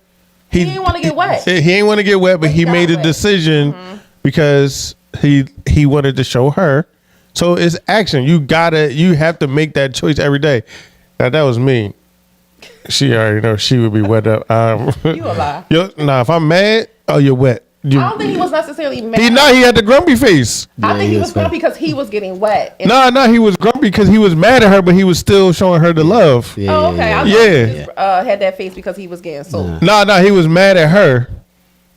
he didn't want to get wet.
He ain't want to get wet, but he made a decision because he wanted to show her. So it's action. You have to make that choice every day. Now that was me. She already know she would be wet up.
You a lie.
If I'm mad, you're wet.
I don't think he was necessarily mad.
He had the grumpy face.
I think he was grumpy because he was getting wet.
He was grumpy because he was mad at her, but he was still showing her the love.
Yeah, okay. I thought he just, had that face because he was getting soaked.
He was mad at her.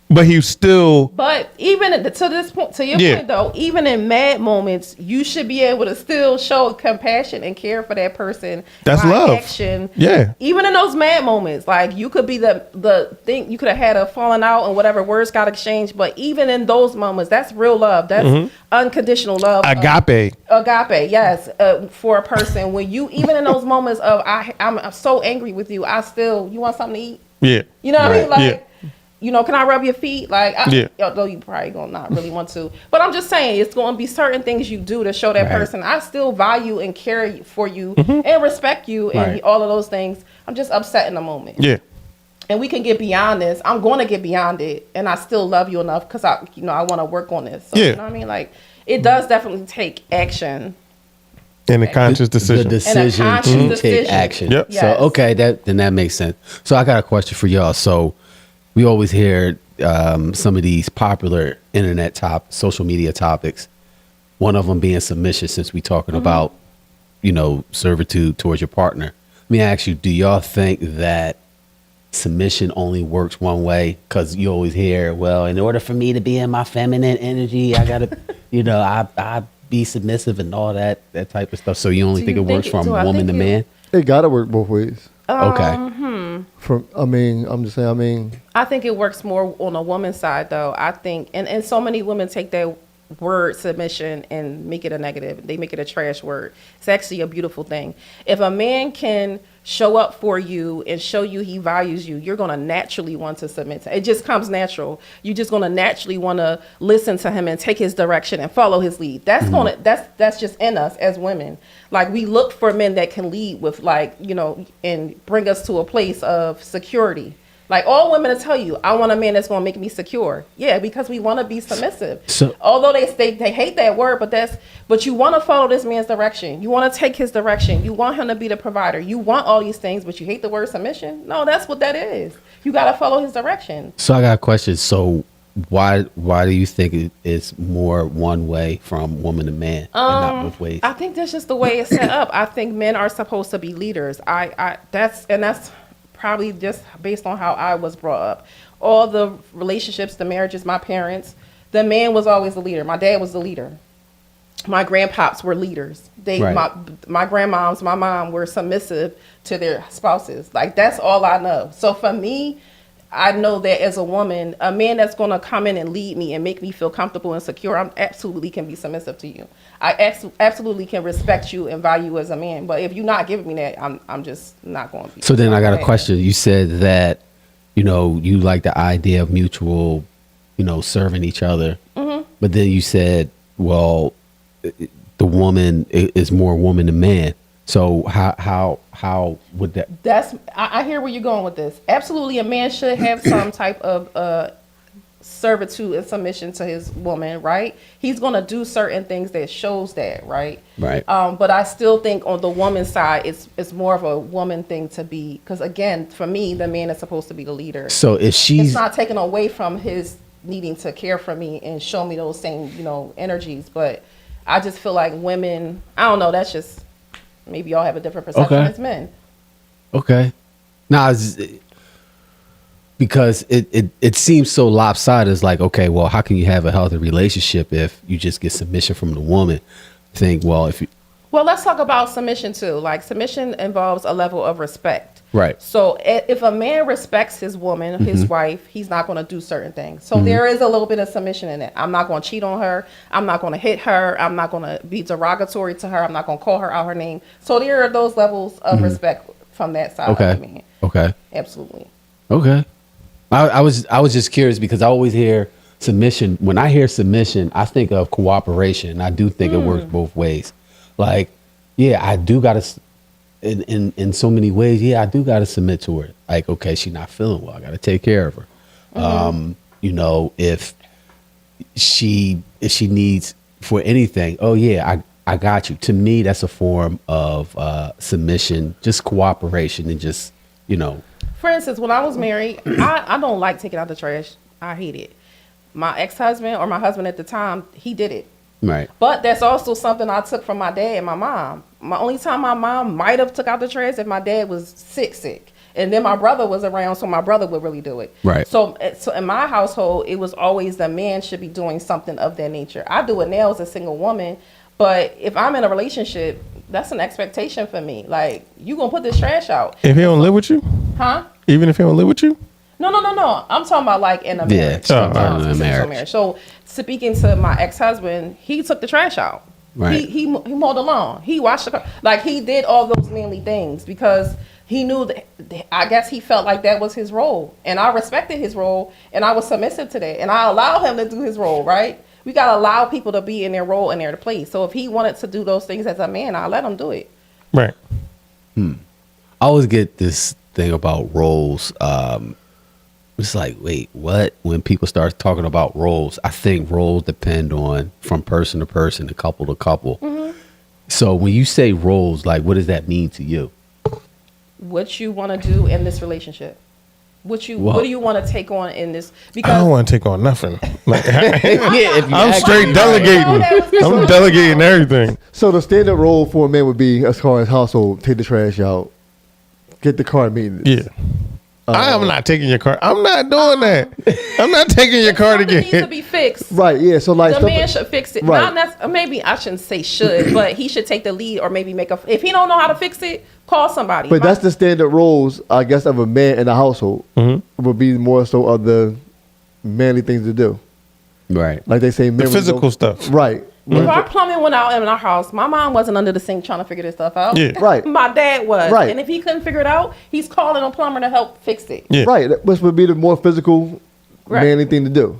but he still.
But even to this point, to your point though, even in mad moments, you should be able to still show compassion and care for that person.
That's
by
love.
Action.
Yeah.
Even in those mad moments, like you could be the thing, you could have had a falling out and whatever, words got exchanged. But even in those moments, that's real love. That's unconditional love.
Agape.
Agape, yes, for a person. When you, even in those moments of I'm so angry with you, you want something to eat?
Yeah.
You know what I mean? Like.
Yeah.
You know, can I rub your feet? Like, although you probably gonna not really want to, but I'm just saying it's going to be certain things you do to show that person I still value and care for you and respect you and all of those things. I'm just upset in the moment.
Yeah.
And we can get beyond this. I'm going to get beyond it, and I still love you enough because I want to work on this. So, you know what I mean? Like, it does definitely take action.
And a conscious decision.
The decision to take action.
Yep.
Yes.
So, okay, then that makes sense. So I got a question for y'all. So we always hear some of these popular internet social media topics. One of them being submission, since we talking about, servitude towards your partner. Let me ask you, do y'all think that submission only works one way? Because you always hear, well, in order for me to be in my feminine energy, I gotta, I be submissive and all that type of stuff. So you only think it works from woman to man?
It gotta work both ways.
Okay.
I'm just saying.
I think it works more on a woman's side, though. I think, and so many women take that word submission and make it a negative. They make it a trash word. It's actually a beautiful thing. If a man can show up for you and show you he values you, you're going to naturally want to submit to him. It just comes natural. You're just going to naturally want to listen to him and take his direction and follow his lead. That's that's just in us as women. Like, we look for men that can lead with, like, and bring us to a place of security. Like, all women will tell you, I want a man that's going to make me secure. Yeah, because we want to be submissive. So, although they hate that word, but you want to follow this man's direction. You want to take his direction. You want him to be the provider. You want all these things, but you hate the word submission. No, that's what that is. You got to follow his direction.
So I got a question. So why do you think it's more one way from woman to man and not both ways?
I think that's just the way it's set up. I think men are supposed to be leaders. That's probably just based on how I was brought up. All the relationships, the marriages, my parents, the man was always the leader. My dad was the leader. My grandpops were leaders. My grandmoms, my mom were submissive to their spouses. Like, that's all I know. So for me, I know that as a woman, a man that's going to come in and lead me and make me feel comfortable and secure, I absolutely can be submissive to you. I absolutely can respect you and value you as a man. But if you're not giving me that, I'm just not going to be.
So then I got a question. You said that, you like the idea of mutual, serving each other. Mm-hmm. But then you said, well, the woman is more woman than man. So how would that?
I hear where you're going with this. Absolutely, a man should have some type of servitude and submission to his woman, right? He's going to do certain things that shows that, right?
Right.
But I still think on the woman's side, it's more of a woman thing to be, because again, for me, the man is supposed to be the leader.
So if
it's not taken away from his needing to care for me and show me those same, energies, but I just feel like women, I don't know, that's just, maybe y'all have a different perception as men.
Okay. Nah, because it seems so lopsided. It's like, okay, well, how can you have a healthy relationship if you just get submission from the woman? Well,
let's talk about submission too. Like, submission involves a level of respect.
Right.
So if a man respects his woman, his wife, he's not going to do certain things. So there is a little bit of submission in it. I'm not going to cheat on her. I'm not going to hit her. I'm not going to be derogatory to her. I'm not going to call her out her name. So there are those levels of respect from that side of me.
Okay.
Absolutely.
Okay. I was just curious because I always hear submission. When I hear submission, I think of cooperation. I do think it works both ways. Like, yeah, I do got to, in so many ways, yeah, I do got to submit to her. Like, okay, she's not feeling well. I got to take care of her. If she needs for anything, oh yeah, I got you. To me, that's a form of submission, just cooperation and just,
For instance, when I was married, I don't like taking out the trash. I hate it. My ex-husband or my husband at the time, he did it.
Right.
But that's also something I took from my dad and my mom. My only time my mom might have took out the trash if my dad was sick. And then my brother was around, so my brother would really do it.
Right.
So in my household, it was always the man should be doing something of that nature. I do it now as a single woman, but if I'm in a relationship, that's an expectation for me. Like, you gonna put this trash out.
If he don't live with you?
Huh?
Even if he don't live with you?
No. I'm talking about like in a marriage.
Yeah,
I'm talking
in a
about
marriage.
So speaking to my ex-husband, he took the trash out.
Right.
He mowed the lawn. He washed the car. Like, he did all those manly things because he knew that, I guess he felt like that was his role. And I respected his role, and I was submissive to that. And I allowed him to do his role, right? We got to allow people to be in their role and their place. So if he wanted to do those things as a man, I let him do it.
Right.
I always get this thing about roles. It's like, wait, what? When people start talking about roles, I think roles depend on from person to person, and couple to couple.
Mm-hmm.
So when you say roles, like, what does that mean to you?
What you want to do in this relationship? What do you want to take on in this?
I
Because
don't want to take on nothing. Like,
If you
I'm
ask
straight
me,
delegating. I'm delegating everything.
So the standard role for a man would be, as far as household, take the trash out, get the car maintenance.
Yeah. I'm not taking your car. I'm not doing that. I'm not taking your car to
something
get
needs to
hit.
be fixed.
Right, yeah. So like
The
stuff-
man should fix it.
Right.
Maybe I shouldn't say should, but he should take the lead, or maybe if he don't know how to fix it, call somebody.
But that's the standard roles, I guess, of a man in a household. Would be more so of the manly things to do.
right.
Like they say, men
The
would
physical
go-
stuff.
Right.
If our plumbing went out in our house, my mom wasn't under the sink trying to figure this stuff out.
Yeah.
Right.
My dad was.
Right.
And if he couldn't figure it out, he's calling a plumber to help fix it.
Yeah.
Right. Which would be the more physical,
Right.
manly thing to do.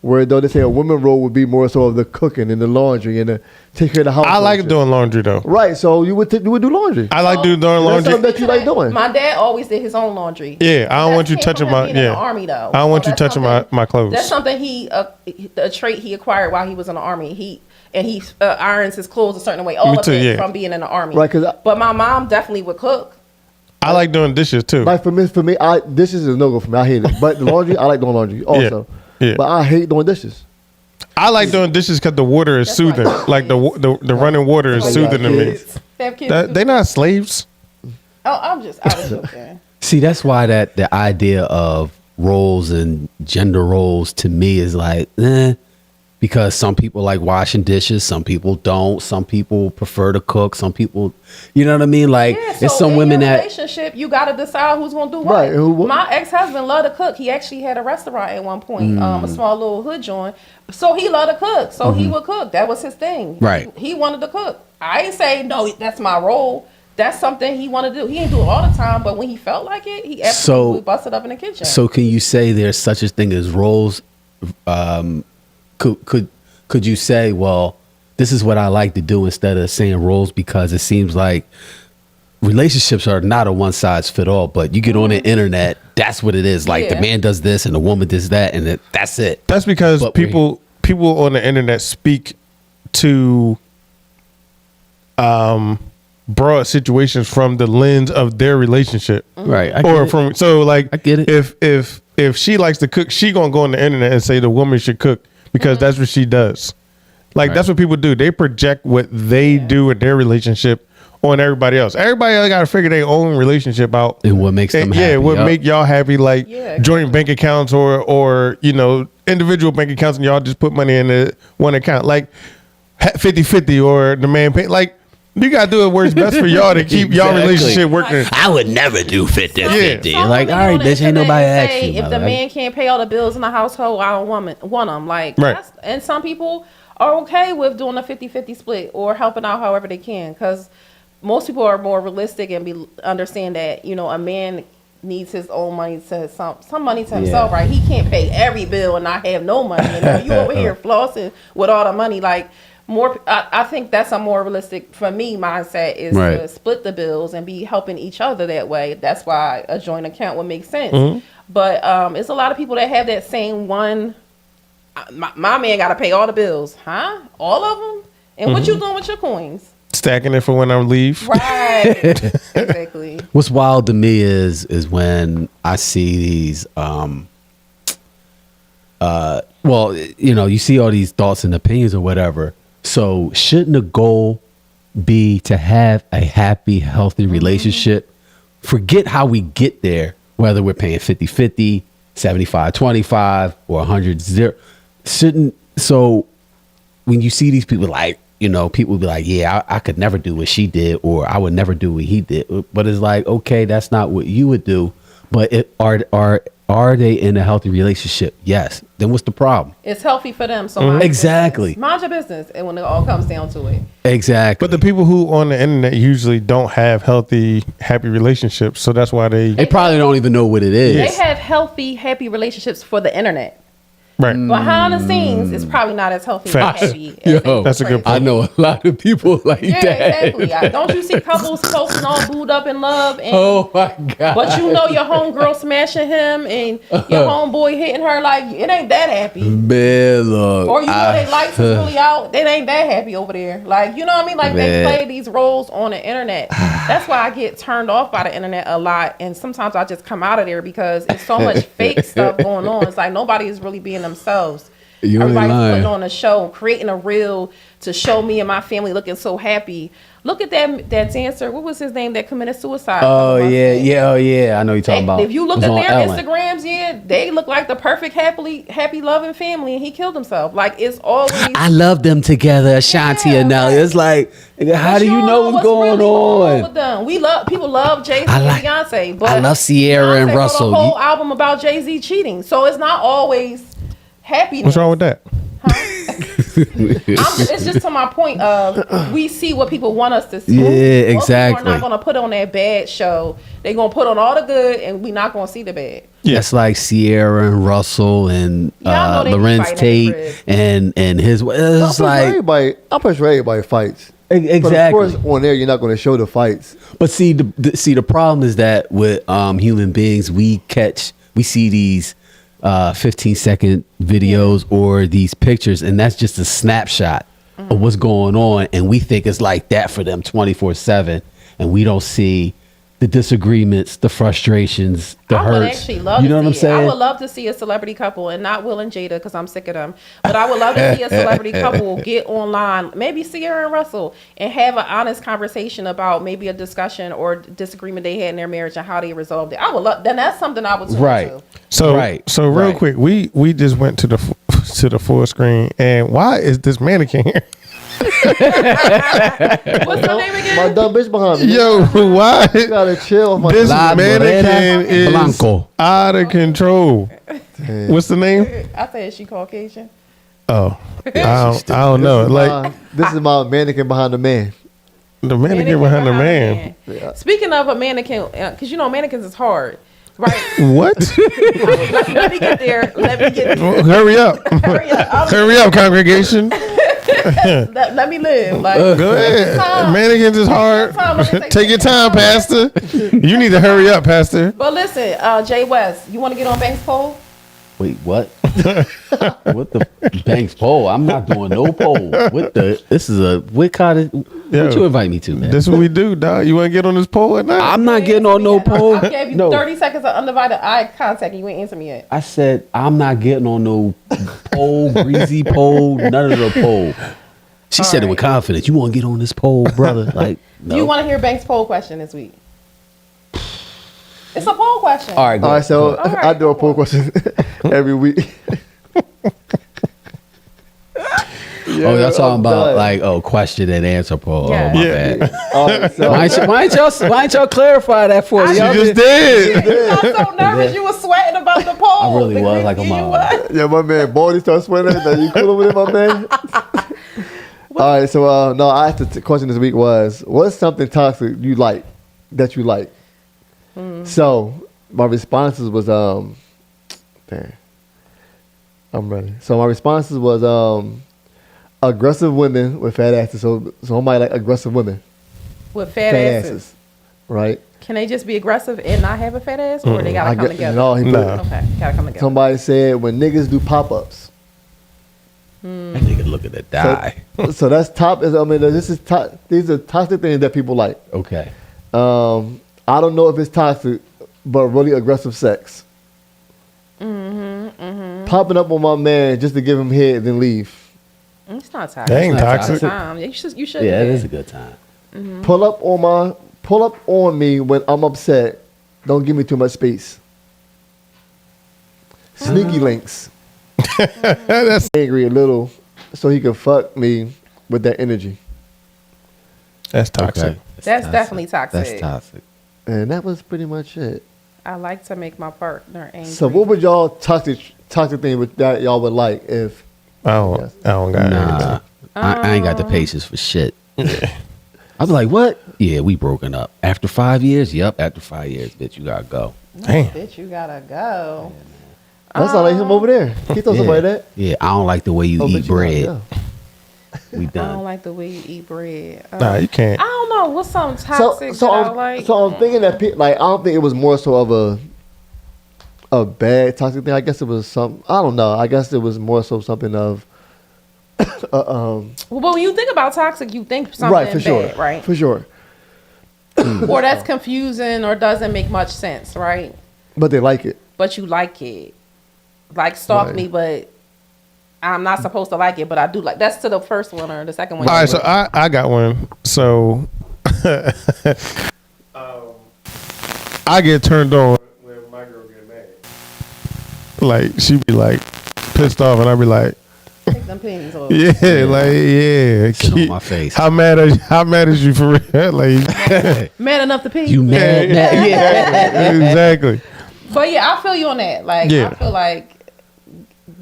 Where though they say a woman role would be more so of the cooking and the laundry and the take care of the house.
I like
and shit.
doing laundry though.
Right. So you would do laundry.
I like doing
That's
laundry.
something that you like doing.
My dad always did his own laundry.
Yeah, I don't
That
want you
came
touching
from him
my
being in
yeah.
the army, though.
I don't want
So
you
that's
touching
something-
my clothes.
That's something a trait he acquired while he was in the army. He irons his clothes a certain way. All
Me
of
too,
it
yeah.
from being in the army.
Right, 'cause
but my mom definitely would cook.
I like doing dishes too.
Like for me, dishes is a no-go for me. I hate it. But the laundry, I like doing laundry also.
Yeah.
But I hate doing dishes.
I like doing dishes because the water is
That's
soothing.
why-
Like the running water is
That's
soothing
why
to me.
kids-
They have kids.
They not slaves.
I was joking.
See, that's why the idea of roles and gender roles to me is like, because some people like washing dishes, some people don't, some people prefer to cook, some people, you know what I mean? Like,
Yeah, so
it's some
in
women
your
that,
relationship, you got to decide who's going to do what.
Right, who what?
My ex-husband loved to cook. He actually had a restaurant at one point, a small little hood joint. So he loved to cook. So he would cook. That was his thing.
Right.
He wanted to cook. I ain't say, no, that's my role. That's something he wanted to do. He didn't do it all the time, but when he felt like it, he absolutely busted up in the kitchen.
so can you say there's such a thing as roles? Could you say, well, this is what I like to do instead of saying roles, because it seems like relationships are not a one size fit all, but you get on the internet, that's what it is. Like the
Yeah.
man does this and the woman does that, and that's it.
That's because
But
people on the internet speak to broad situations from the lens of their relationship.
Right.
Or from like
I get it.
If she likes to cook, she gonna go on the internet and say the woman should cook because that's what she does. Like
Right.
that's what people do. They project what they do in their relationship on everybody else. Everybody else got to figure their own relationship out.
And what makes them
yeah,
happy.
what
Yup.
make y'all happy, like
Yeah,
joint bank accounts or individual bank accounts, and y'all just put money in the one account, like 50-50 or the man pay. Like you got to do what works best for y'all to keep y'all
Exactly.
relationship working.
I would never do 50-50.
Yeah.
Like, all
Some
right,
women on the
bitch, ain't
internet
nobody
say,
asked you.
if the man can't pay all the bills in the household, I don't want them. Like,
Right.
and some people are okay with doing a 50-50 split or helping out however they can, because most people are more realistic and understand that, a man needs his own money to some money to himself,
Yeah.
right? He can't pay every bill and not have no money. You over here flossing with all the money, like. I think that's a more realistic, for me, mindset is
Right.
to split the bills and be helping each other that way. That's why a joint account would make sense.
Mm-hmm.
But it's a lot of people that have that same one. My man got to pay all the bills, huh? All of them. And what you doing with your coins?
Stacking it for when I leave.
Right. Exactly.
What's wild to me is when I see these you see all these thoughts and opinions or whatever. So shouldn't the goal be to have a happy, healthy relationship forget how we get there, whether we're paying 50-50, 75-25, or 100-0. So when you see these people, like, you know, people be like, yeah, I could never do what she did, or I would never do what he did. But it's like, okay, that's not what you would do. But are they in a healthy relationship? Yes. Then what's the problem?
It's healthy for them. So mind your
Exactly.
business. Mind your business. And when it all comes down to it.
Exactly.
But the people who on the internet usually don't have healthy, happy relationships, so that's why
they probably don't even know what it is.
They have healthy, happy relationships for the internet.
right.
Behind the scenes, it's probably not as healthy and
Facts.
happy. As
Yo,
That's a good
I
point.
know a lot of people like
Yeah,
that.
exactly. Don't you see couples posting all booed up in love? And,
Oh my God.
but you know your homegirl smashing him and your homeboy hitting her, like, it ain't that happy.
Man, look.
Or you know they lights is really out. They ain't that happy over there. Like, you know what I mean? Like, they
Man.
play these roles on the internet. That's why I get turned off by the internet a lot. And sometimes I just come out of there because it's so much fake stuff going on. It's like nobody is really being themselves.
You ain't
Everybody's
lying.
putting on a show, creating a reel to show me and my family looking so happy. Look at that dancer. What was his name that committed suicide?
Oh yeah. Oh yeah. I know you're talking about.
If you look
It
at
was
their
on Ellen.
Instagrams, yeah, they look like the perfect happy, loving family, and he killed himself. Like, it's always.
I love them together, Ashanti
Yeah,
and Nelly.
right.
It's like, how do you
don't
know what's going
really
on?
with them? People love Jay Z
I like-
and Beyonce, but
I love Sierra and
Beyonce wrote
Russell.
a whole album about Jay Z cheating, so it's not always happiness.
What's wrong with that?
It's just to my point of we see what people want us to see.
Yeah,
Most people
exactly.
are not going to put on that bad show. They're going to put on all the good, and we're not going to see the bad.
Yeah.
That's like Sierra and Russell and
Yeah, I know they be
Lorenz
fighting
Tate
in the
and his. It's
I'm
like
pretty sure everybody fights.
exactly.
But of course, on there, you're not going to show the fights.
But see, the problem is that with human beings, we see these 15-second videos or these pictures, and that's just a snapshot of what's going on, and we think it's like that for them 24/7, and we don't see the disagreements, the frustrations, the
I would
hurts.
actually love
You know
to
what I'm
see it. I
saying?
would love to see a celebrity couple, and not Will and Jada because I'm sick of them. But I would love to see a celebrity couple get online, maybe Sierra and Russell, and have an honest conversation about maybe a discussion or disagreement they had in their marriage and how they resolved it. I would love. Then that's something I would tune
Right.
to.
So
Right,
so real
right.
quick, we just went to the full screen, and why is this mannequin here?
What's her name again?
My dumb bitch behind me.
Yo, why?
You gotta chill. My
This
La
mannequin
Morena
is
Blanco.
out of control. What's the name?
I said she Caucasian.
Oh, I don't know. Like
this is my mannequin behind the man.
the mannequin behind the man.
Speaking of a mannequin, because you know mannequins is hard, right?
What?
Let me get there. Let me get there.
Hurry up!
Hurry up.
Hurry up, congregation.
Let me live. Like,
Go ahead.
time.
Mannequins is hard.
Time, let me take
Take your time, Pastor. You need to hurry up, Pastor.
But listen, Jay West, you want to get on Banks poll?
Wait, what? What the Banks poll? I'm not doing no poll. What the? This is a what kind of? What you invite me to, man?
This is what we do, dog. You want to get on this poll or not?
I'm not getting on no poll.
I gave you
No.
30 seconds of undivided eye contact and you ain't answer me yet.
I said I'm not getting on no poll, greasy poll, none of the poll. She said it with confidence. You want to get on this poll, brother? Like, no.
Do you want to hear Banks poll question this week? It's a poll question.
All right, go
All right, so
All right,
I do a
go
poll
on.
question every week.
Oh, y'all talking
I'm
about
done.
like question and answer poll?
Yeah.
Oh, my
Yeah.
bad.
All right, so
Why ain't y'all clarify that for me?
She
Y'all
just
did-
did.
You got so nervous you was sweating about the poll.
I really was, like,
you
I'm
what?
yeah, my man Baldy starts sweating. Now you cool with it, my man? All right, so no, I asked the question this week was, what's something toxic you like that you like? So my responses was damn, I'm ready. So my responses was aggressive women with fat asses. So somebody like aggressive women,
With fat,
fat
asses.
asses, right?
Can they just be aggressive and not have a fat ass? Or they gotta come together?
No, he put,
Nah.
Okay, gotta come together.
somebody said when niggas do pop-ups.
That nigga looking to die.
So that's top. I mean, this is these are toxic things that people like.
Okay.
I don't know if it's toxic, but really aggressive sex. Popping up on my man just to give him head, then leave.
It's not toxic.
That ain't
It's not
toxic.
time. You should
Yeah, it
do
is
that.
a good time.
Pull up on pull up on me when I'm upset. Don't give me too much space. Sneaky links.
That's
Angry a little so he could fuck me with that energy.
toxic.
Okay.
That's definitely toxic.
That's toxic.
And that was pretty much it.
I like to make my partner angry.
So what would y'all toxic thing with that y'all would like if
I don't got
Nah,
anything.
I ain't got the patience for shit. I'd be like, what? Yeah, we broken up. After 5 years? Yep, after 5 years, bitch, you gotta go.
Damn.
Bitch, you gotta go.
that's not like him over there. He told somebody that.
Yeah, I don't like the way you
Oh,
eat
bitch, you gotta
bread.
go.
We
I don't
done.
like the way you eat bread.
Nah, you can't.
I don't know what's something
So,
toxic
so,
that I
I'm,
like.
so I'm thinking that like I don't think it was more so of a bad toxic thing. I guess it was some. I don't know. I guess it was more so something of.
Well, but when you think about toxic, you think something
right, for sure.
bad, right?
For sure.
Or that's confusing or doesn't make much sense, right?
But they like it.
But you like it. Like stalk
Right.
me, but I'm not supposed to like it, but I do like. That's to the first one or the second one.
All right, so I got one. So I get turned on when my girl get mad. Like she be like pissed off, and I be like,
Take them pennies off.
yeah, like yeah.
Sit on my face.
How mad is you for real? Like
Mad enough to pee.
You mad? Yeah.
exactly.
But yeah, I feel you on that. Like
Yeah.
I feel like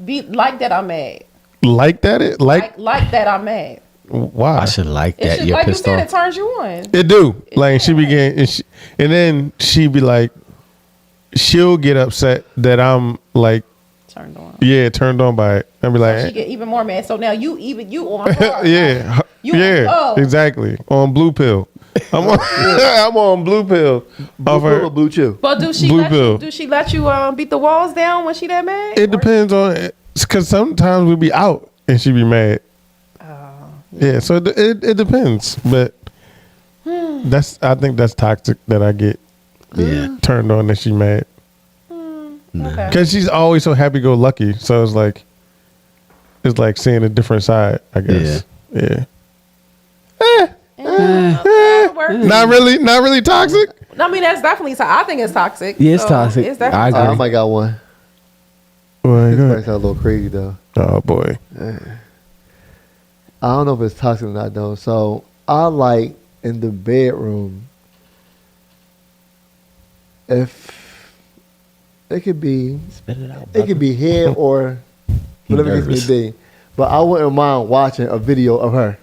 be like that. I'm mad.
Like that? It like
Like that. I'm mad.
why?
I should like
It's
that.
just
You're
like you
pissed
said. It
off.
turns you on.
It do. Like she began, and then she be like, she'll get upset that I'm like,
Turned on.
yeah, turned on by it. I'll be
She
like,
get even more mad. So now you on hard.
yeah,
You-
yeah,
oh.
exactly. On blue pill. I'm on, I'm on blue pill.
Blue
Off
pill
her-
or blue chew?
But do she
Blue
let you?
pill.
Do she let you beat the walls down when she that mad?
It depends on, because sometimes we be out and she be mad. Yeah, so it depends, but I think that's toxic that I get
Yeah.
turned on that she mad.
Okay.
Because she's always so happy-go-lucky. So it's like seeing a different side, I guess. Yeah.
That'll work.
Not really toxic.
I mean, that's definitely. I think it's toxic.
Yeah, it's toxic.
It's
I
definitely.
agree.
I might got one.
Boy,
This
go
might
ahead.
sound a little crazy though.
Oh boy.
I don't know if it's toxic or not though. So I like in the bedroom if it could be
Spit it out.
it could be head or whatever it
nervous.
may be. But I wouldn't mind watching a video of her.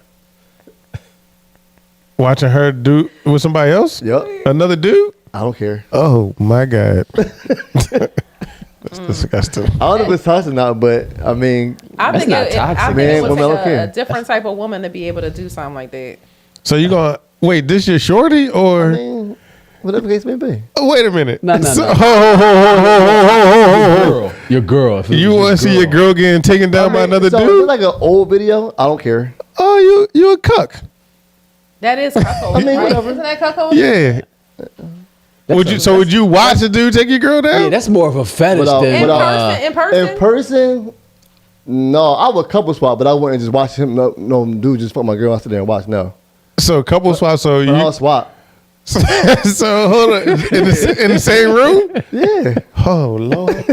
Watching her do with somebody else?
Yep.
Another dude?
I don't care.
Oh my God. That's disgusting.
I don't know if it's toxic or not, but I mean,
I
That's
think
not
it,
toxic.
I think
Man,
it would
women don't
take
care.
a different type of woman to be able to do something like that.
So you gonna wait, this your shorty or
I mean, whatever the case may be.
wait a minute.
No.
So-
Girl. Your girl. If it
You
was
wanna see your girl getting taken down by another
so if
dude?
it's like an old video, I don't care.
Oh, you a cuck.
That is cuckold.
I mean,
right?
whatever.
Isn't that cuckold?
Yeah. Would you watch a dude take your girl down?
Yeah, that's more of a fetish
Without-
than.
In
without-
person. In person.
In person, no, I would couple swap, but I wouldn't just watch him. No dude just fuck my girl. I sit there and watch. No,
So couple swap. So
but I'll
you.
swap.
So hold on. In the same room.
Yeah,
Oh Lord.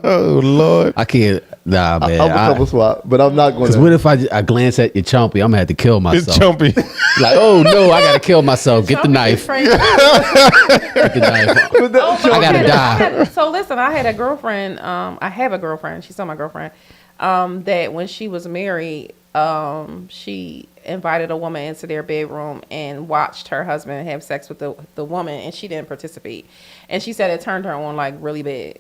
Oh Lord.
I can't. Nah, man.
I would couple swap, but I'm not going
Because what if I glance at your chompy? I'm gonna have to kill
It's
myself.
chumpy.
Like, oh no, I gotta kill myself. Get the knife. Get the knife. I gotta die.
So listen, I had a girlfriend. I have a girlfriend. She's still my girlfriend. That when she was married, she invited a woman into their bedroom and watched her husband have sex with the woman, and she didn't participate. And she said it turned her on like really bad.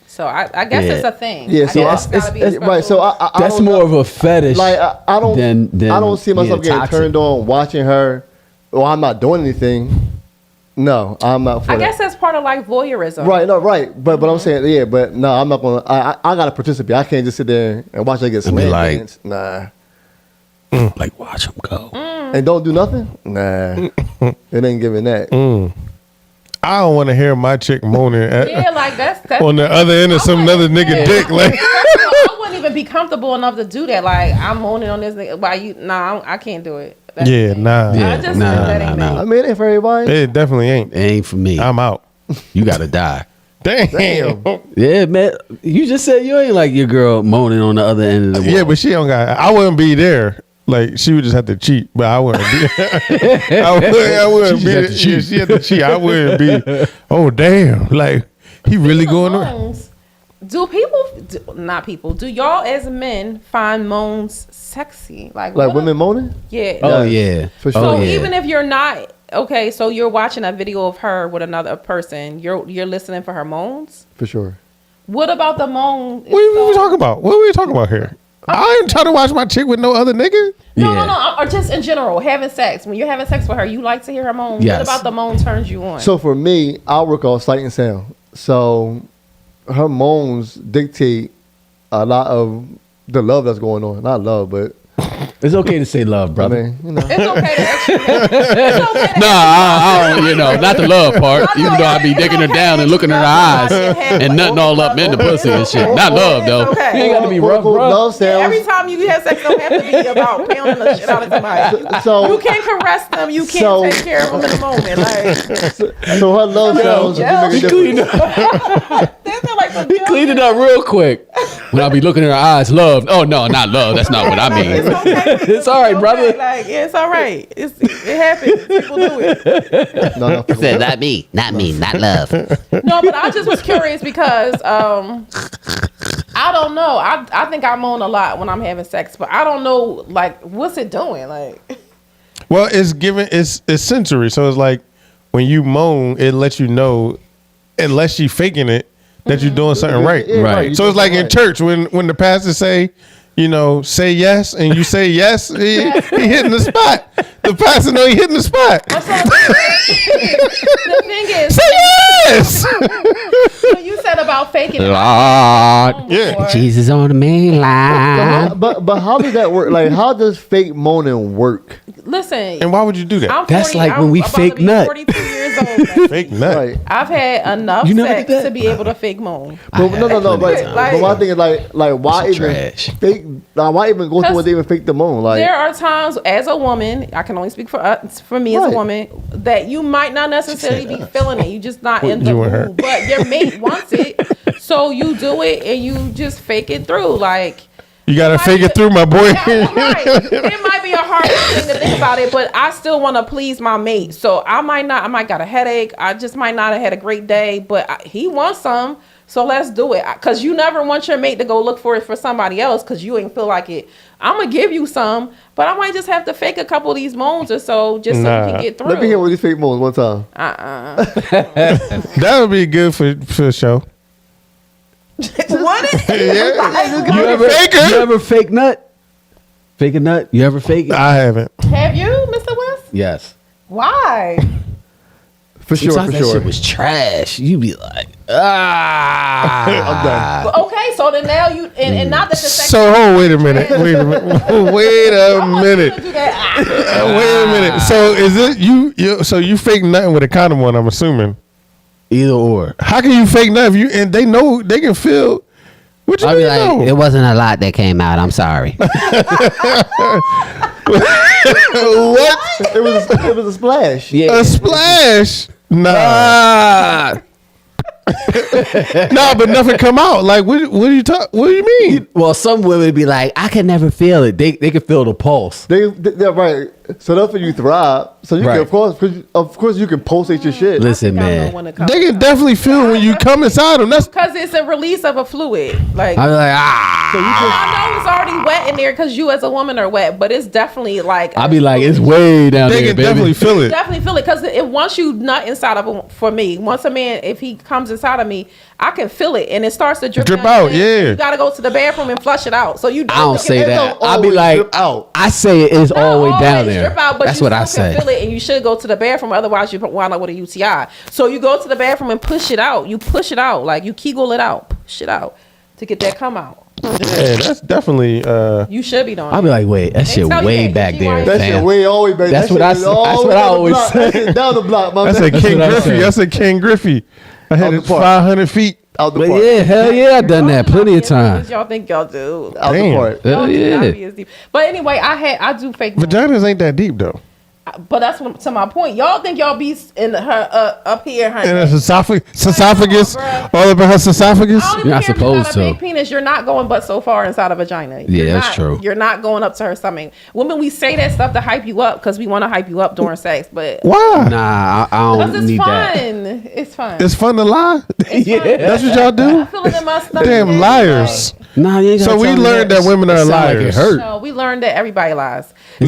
So I guess
Yeah.
it's a thing.
Yeah,
I
so
guess it's gotta be a
right. So
special-
I
That's
don't
more
know.
of a fetish.
Like I don't.
than
I don't see myself
being
getting
toxic.
turned on watching her. Well, I'm not doing anything. No, I'm not for
I
that.
guess that's part of like voyeurism.
Right, no, right. But I'm saying, yeah, but no, I'm not gonna. I gotta participate. I can't just sit there and watch her get
And be
slam
like-
dance. Nah,
Like, watch him go.
and don't do nothing. Nah, it ain't giving that.
I don't want to hear my chick moaning
Yeah, like that's
on the other end of some other nigga dick. Like,
I wouldn't even be comfortable enough to do that. Like I'm moaning on this nigga. Why you? Nah, I can't do it. That
Yeah,
ain't.
nah.
Yeah,
I just
nah,
said that
nah,
ain't
nah.
me.
I mean, it ain't for everybody.
It definitely ain't.
It ain't for me.
I'm out.
You gotta die.
Damn.
Yeah, man. You just said you ain't like your girl moaning on the other end of the wall.
Yeah, but she don't got. I wouldn't be there. Like she would just have to cheat, but I wouldn't be. I wouldn't
She
be.
just have to cheat.
Yeah, she had to cheat. I wouldn't be. Oh damn! Like he really going on.
Moans. Do y'all as men find moans sexy? Like
Like
what
women moaning?
Yeah.
Oh
Yeah,
yeah,
for sure.
So
Oh, yeah.
even if you're not okay, so you're watching a video of her with another person, you're listening for her moans.
For sure.
What about the moan?
What are we talking about? What are we talking about here? I ain't trying to watch my chick with no other nigga.
No,
Yeah.
no, or just in general, having sex. When you're having sex with her, you like to hear her moan.
Yes.
What about the moan turns you on?
So for me, I work on sight and sound. So her moans dictate a lot of the love that's going on. Not love, but
It's okay to say love,
I
brother.
mean, you know.
it's okay to actually. It's okay to
Nah, I don't, not the love part.
I know,
Even though I be
it's
digging her
okay
down and
to
looking in her
love
eyes
somebody and
and
have,
nothing all up in the pussy and shit. Not love though.
It's okay.
You ain't got to be
Quote,
rough,
unquote,
bro.
love sounds.
Every time you have sex, don't have to be about pounding the shit out of somebody.
So-
you can't caress them. You can't
So-
take care of them in the moment. Like
So her love sounds
yeah.
make a
Clean
difference.
that's not like some
He cleaned it up real quick. When I be looking in her eyes, love. Oh no, not love. That's not what I mean.
It's okay.
It's all right,
okay.
brother.
Like yeah, it's all right. It happens. People do it.
No, no.
Said not me, not love.
No, but I just was curious because I don't know. I think I moan a lot when I'm having sex, but I don't know like what's it doing. Like
Well, it's sensory. So it's like when you moan, it lets you know, unless you faking it, that you're doing something right.
Yeah,
Right.
you
So
do
it's like in
right.
church when the pastor say, say yes, and you say yes, he hitting the spot. The pastor know he hitting the spot.
the thing is,
Say yes.
when you said about faking it,
Lord,
Yeah.
Jesus on the main line.
But how does that work? Like, how does fake moaning work?
Listen,
And why would you do that?
I'm
That's
40,
like when we
I'm about
fake
to be
nut.
42 years old.
Fake nut.
Right.
I've had enough
You never
sex
did that?
to be able to fake moan.
But no. But,
Like-
but my thing is like why
It's
even
trash.
fake? Like, why even go through what they even fake the moan? Like,
There are times, as a woman, I can only speak for me as a
Right.
woman, that you might not necessarily be feeling it. You just not in the
You and her.
mood, but your mate wants it, so you do it and you just fake it through. Like
You gotta fake it through, my boy.
yeah, right. It might be a hard thing to think about it, but I still want to please my mate. So I might got a headache. I just might not have had a great day, but he wants some. So let's do it. Cause you never want your mate to go look for it for somebody else. Cause you ain't feel like it. I'm gonna give you some, but I might just have to fake a couple of these moans or so just so you
Nah.
can get through.
let me hear one of these fake moans one time.
That would be good for the show.
What?
Yeah.
You ever
Faker.
you ever fake nut? Fake a nut? You ever fake it?
I haven't.
Have you, Mr. West?
Yes.
Why?
For sure,
Sometimes
for
that
sure.
shit was trash. You be like,
I'm done.
Okay, so then now you and not that the sex.
So wait a minute. Wait a minute. Wait a minute.
Do that.
Wait a minute. So is it you? So you fake nothing with a condom on? I'm assuming.
either or.
How can you fake nothing? If you and they know they can feel. What you
I'll be
mean?
like,
No?
it wasn't a lot that came out. I'm sorry.
What?
It was a splash.
Yeah.
A splash? Nah. Nah, but nothing come out. Like, what do you talk? What do you mean?
Well, some women be like, I can never feel it. They can feel the pulse.
They're right. So that's when you thrive. So you
Right.
can, of course, you can pulsate your shit.
Listen, man.
They can definitely feel when you come inside them. That's
Because it's a release of a fluid. Like,
I be like, ah.
So you can,
I know it's already wet in there because you as a woman are wet, but it's definitely like.
I be like, it's way down
they
there,
can
baby.
definitely feel it.
Definitely feel it because once you nut inside of him, for me, once a man, if he comes inside of me, I can feel it and it starts to drip
Drip
down your
out,
pants.
yeah.
You got to go to the bathroom and flush it out. So you
I don't say
it
that.
don't
I be
always
like,
drip out.
I say it is all the way
Not
down
always
there.
drip out, but
That's
you
what I
still can
say.
feel it, and you should go to the bathroom. Otherwise, you wind up with a UTI. So you go to the bathroom and push it out. You push it out, like you Kegel it out, push it out to get that come out.
Yeah, that's definitely.
You should be doing.
I be like, wait, that shit
tell you
way
that,
back
you
there,
ain't-
that shit
fam.
way all the way back.
That's
That
what I
shit
say-
all
that's
the
what
way
I
down the
always
block.
say.
That shit down the block, my
That's
man.
a King
what I
Griffey.
say.
That's a King Griffey. I had
Other
it
part.
500 feet.
Out the
But
park.
yeah, hell yeah, I done
Y'all
that
do
plenty
not
of
be as deep
times.
as y'all think y'all do.
Out the
Damn.
park.
Hell
Y'all do
yeah.
not be as deep. But anyway, I do fake.
Vaginas ain't that deep though.
But that's what, to my point. Y'all think y'all be in her up here, honey.
And it's esophagus,
bruh.
all up in her esophagus.
I don't even
You're not
care if you got
supposed
a big
to.
penis. You're not going but so far inside a vagina. You're
that's
not-
true.
You're not going up to her stomach. Women, we say that stuff to hype you up because we want to hype you up during sex, but
Why?
Nah, I
because
don't
it's
need
fun.
that.
It's fun.
It's fun to lie.
Yeah.
That's what y'all
I
do.
feel it in my stomach.
Damn
It's
liars.
Nah, you ain't gotta
So we
tell me
learned that women
It
are
sound like
liars.
it hurt.
No, we learned that everybody lies.
No,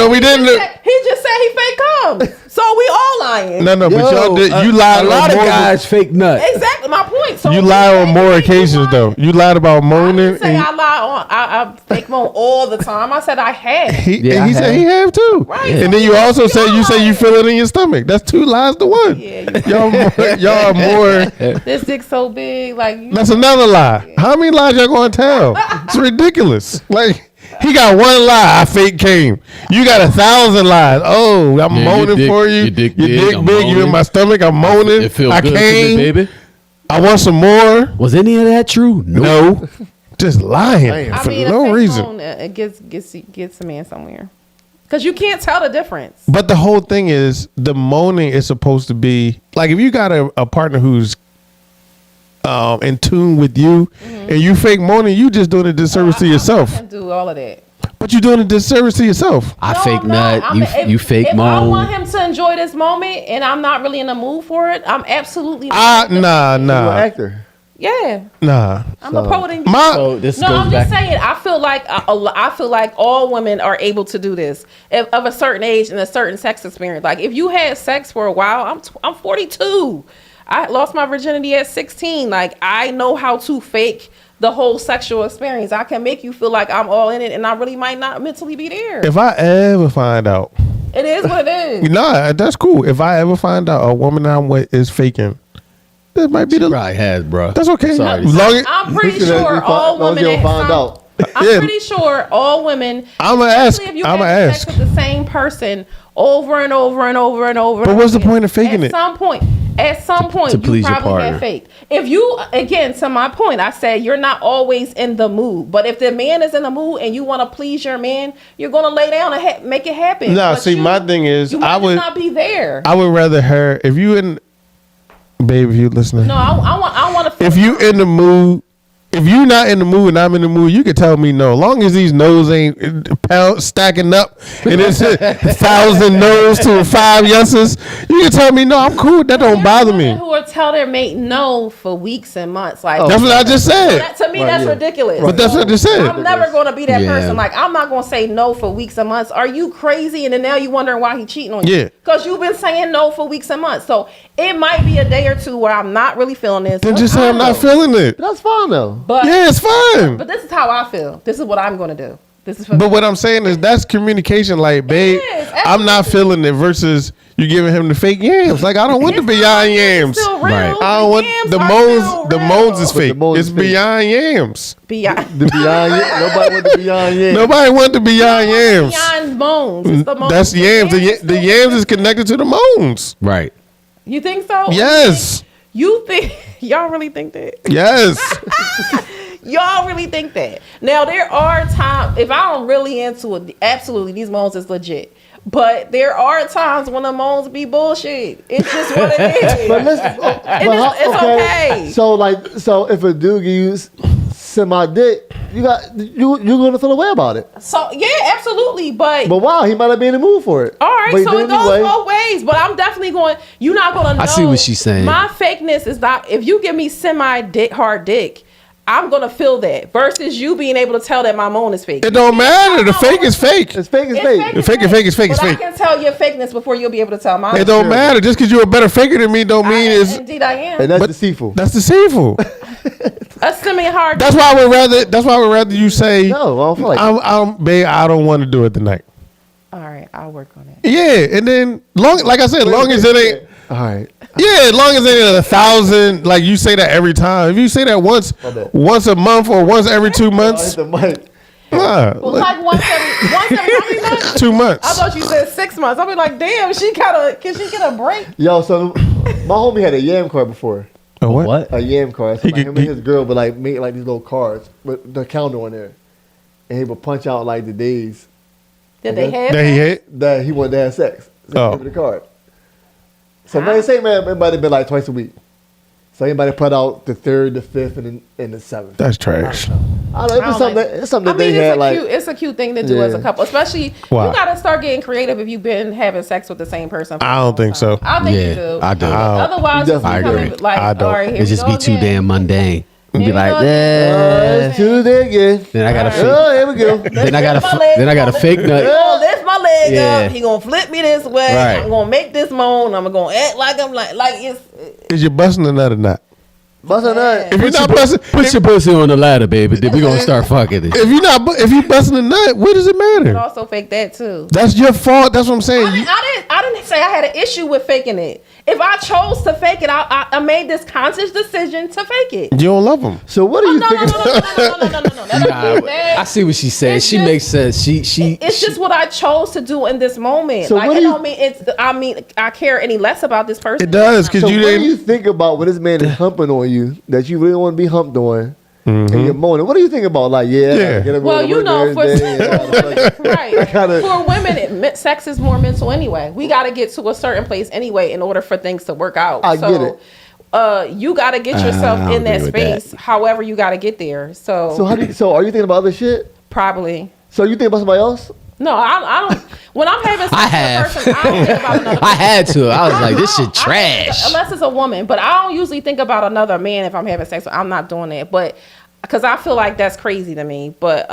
we
He
didn't.
just said he fake comes. So we all lying.
No, but y'all did. You lied
A lot
on
of
more.
guys fake nut.
Exactly my point. So
You
if
lie
say
on
he
more
fake, you
occasions
lying.
though. You lied about
I
moaning.
didn't say
and
I lie on. I fake moan all the time. I said I had.
Yeah,
and he
I
said
have.
he have too.
Right.
And then you also say you
lying.
feel it in your stomach. That's 2 lies to 1.
Yeah,
Y'all are more.
this dick so big, like you
That's another lie. How many lies y'all gonna tell? It's ridiculous. Like he got 1 lie. I fake came. You got 1,000 lies. Oh, I'm
Yeah, your
moaning
dick-
for you.
your dick
Your
big,
dick
I'm
big. You in
moaning.
my stomach. I'm moaning.
It feels
I
good
came.
to me, baby.
I want some more.
Was any of that true?
No. Just lying
Damn.
I
for
mean,
no
a fake
reason.
moan, it gets a man somewhere. Because you can't tell the difference.
But the whole thing is the moaning is supposed to be like if you got a partner who's in tune with you and you fake moaning, you just doing a disservice to
I
yourself.
can do all of that.
But you're doing a disservice to yourself.
I
No,
fake
I'm not.
nut. You fake
if I want
moan.
him to enjoy this moment and I'm not really in the mood for it, I'm absolutely
Nah,
You're an
nah,
actor.
yeah.
nah.
I'm a poet and
My
So this
no,
goes
I'm
back.
just saying. I feel like I feel like all women are able to do this of a certain age and a certain sex experience. Like if you had sex for a while, I'm 42. I lost my virginity at 16. Like I know how to fake the whole sexual experience. I can make you feel like I'm all in it, and I really might not mentally be there.
if I ever find out,
It is what it is.
nah, that's cool. If I ever find out a woman I'm with is faking, that might be
She
the.
probably has, bro.
That's okay.
Sorry.
Long,
I'm pretty
He's gonna
sure
be
all
long as
women
you don't
at
find
some-
out.
I'm
Yeah.
pretty sure all women.
I'ma ask.
especially if you
I'ma
have sex
ask.
with the same person over and over and over and over.
But
and
what's the
over
point of faking
again.
it?
At some point,
to
you
please your
probably
partner.
have faked. If you, again, to my point, I said you're not always in the mood. But if the man is in the mood and you want to please your man, you're gonna lay down and make it happen.
Nah,
But
see, my thing is,
you
I
might
would-
just not be there.
I would rather her if you in, babe, if you listening.
No, I want to.
If you in the mood, if you not in the mood and I'm in the mood, you can tell me no. Long as these no's ain't stacking up and it's 1,000 no's to 5 yeses, you can tell me no. I'm cool. That don't bother me.
Who will tell their mate no for weeks and months? Like
That's what I just said.
that, to me,
Right,
that's
yeah.
ridiculous.
But that's what I just said.
I'm never going to be that
Yeah.
person. Like I'm not going to say no for weeks and months. Are you crazy? And then now you wondering why he cheating on you?
Yeah.
Because you've been saying no for weeks and months. So it might be a day or two where I'm not really feeling this.
Then just say I'm not feeling it.
But that's fine though.
But
Yeah, it's fine.
but this is how I feel. This is what I'm going to do. This is for
But what I'm saying is that's communication. Like, babe,
is,
I'm not feeling it versus you giving him the fake yams. Like, I don't want the
It's not
beyond
like
yams.
it's still real.
Right.
I don't want
yams
the
are
moans.
still
The
real.
moans is
But the
fake.
moans
It's
is fake.
beyond yams.
beyond.
The beyond nobody went the beyond yet.
Nobody want the beyond yams.
Beyond moans. It's the moans.
That's yams. The
still-
yams is connected to the moans.
Right.
You think so?
Yes.
You think y'all really think that?
Yes.
Y'all really think that? Now there are times if I'm really into it, absolutely these moans is legit. But there are times when the moans be bullshit. It's just what it is.
But listen,
it's okay.
So if a dude gives semi dick, you're gonna feel a way about it.
So yeah, absolutely. But
wow, he might not be in the mood for it.
all right,
But he
so
did
it goes
anyway.
both ways. But I'm definitely going. You're not gonna know.
I see what she's saying.
My fakeness is not. If you give me hard dick, I'm gonna feel that. Versus you being able to tell that my moan is fake.
It don't matter. The fake is fake.
It's fake. It's
It's
fake.
The fake is fake is fake is
But
fake.
I can tell your fakeness before you'll be able to tell mine.
It don't matter. Just because you're a better faker than me don't mean it's.
Indeed, I am.
And that's
But-
deceitful.
That's deceitful.
A semi-hard.
That's why I would rather. That's why I would rather you say.
No, I don't feel like
Babe, I don't want to do it tonight.
All right, I'll work on it.
Yeah, and then like I said, long as it ain't.
All right.
Yeah, as long as it ain't 1,000. Like you say that every time. If you say that once a month or once every 2
I hit
months,
the mic.
nah,
Well, like once every how many months?
2 months.
I thought you said 6 months. I'll be like, damn, can she get a break?
Yo, so my homie had a yam card before.
A what?
What?
A yam card. So
He
like
could-
him and his girl would like make like these little cards with the calendar on there, and he would punch out like the days
Did they have
That he
that?
hit?
that he wanted to have sex. So
Oh.
give me the card. So man, say man, it might have been like twice a week. So anybody put out the 3rd, the 5th, and the 7th.
That's trash.
I don't know.
I
It's
don't
something.
like-
It's something
I
that
mean,
they had like.
it's a cute thing to do as a
Yeah.
couple, especially
Why?
you gotta start getting creative if you've been having sex with the same person. For
I
a
don't
long
think
time.
so.
I think
Yeah,
you do.
I do.
Otherwise,
You
it's
definitely-
I
becoming
agree.
like,
I don't.
all right, here
It just
we
be
go
too
again.
damn mundane. And be
Here we
like,
go again.
Tuesday again.
then I gotta
Oh, here we go.
then I gotta
Lift my leg.
then I gotta fake
He
nut.
gonna lift my leg
Yeah.
up. He gonna flip me this way.
Right.
I'm gonna make this moan. I'm gonna act like I'm like it's.
Is you busting a nut or not?
Bust a nut.
If you're not busting,
Put your pussy on the ladder, baby. Then we gonna start fucking it.
if you busting a nut, what does it
You
matter?
also fake that too.
That's your fault. That's what I'm saying.
I didn't say I had an issue with faking it. If I chose to fake it, I made this conscious decision to fake it.
You don't love them.
So what do you
No,
think?
no, no, no, no, no, no, no, no, no.
I see what she's saying.
It's
She
just-
makes sense.
It's just what I chose to do in this moment.
So
like
what
it
do you-
don't mean it's. I mean I care any less about this person.
It does because
So
you
what do
didn't.
you think about when this man is humping on you that you really want to be humped on, and you're moaning? What do you think about? Like,
Yeah.
get up
Well,
to
you
work
know, for
every day, and
right.
kinda-
For women, sex is more mental anyway. We got to get to a certain place anyway in order for things to work out.
I get it.
You got to get yourself
I
in that
agree with
space. However, you got to get there. So,
So so are you thinking about other shit?
probably.
So you think about somebody else?
No, I don't. When I'm having sex
I
with
have.
a person, I don't think about another.
I had to. I was like, this shit
I-
trash.
unless it's a woman, but I don't usually think about another man if I'm having sex. I'm not doing that, but because I feel like that's crazy to me. But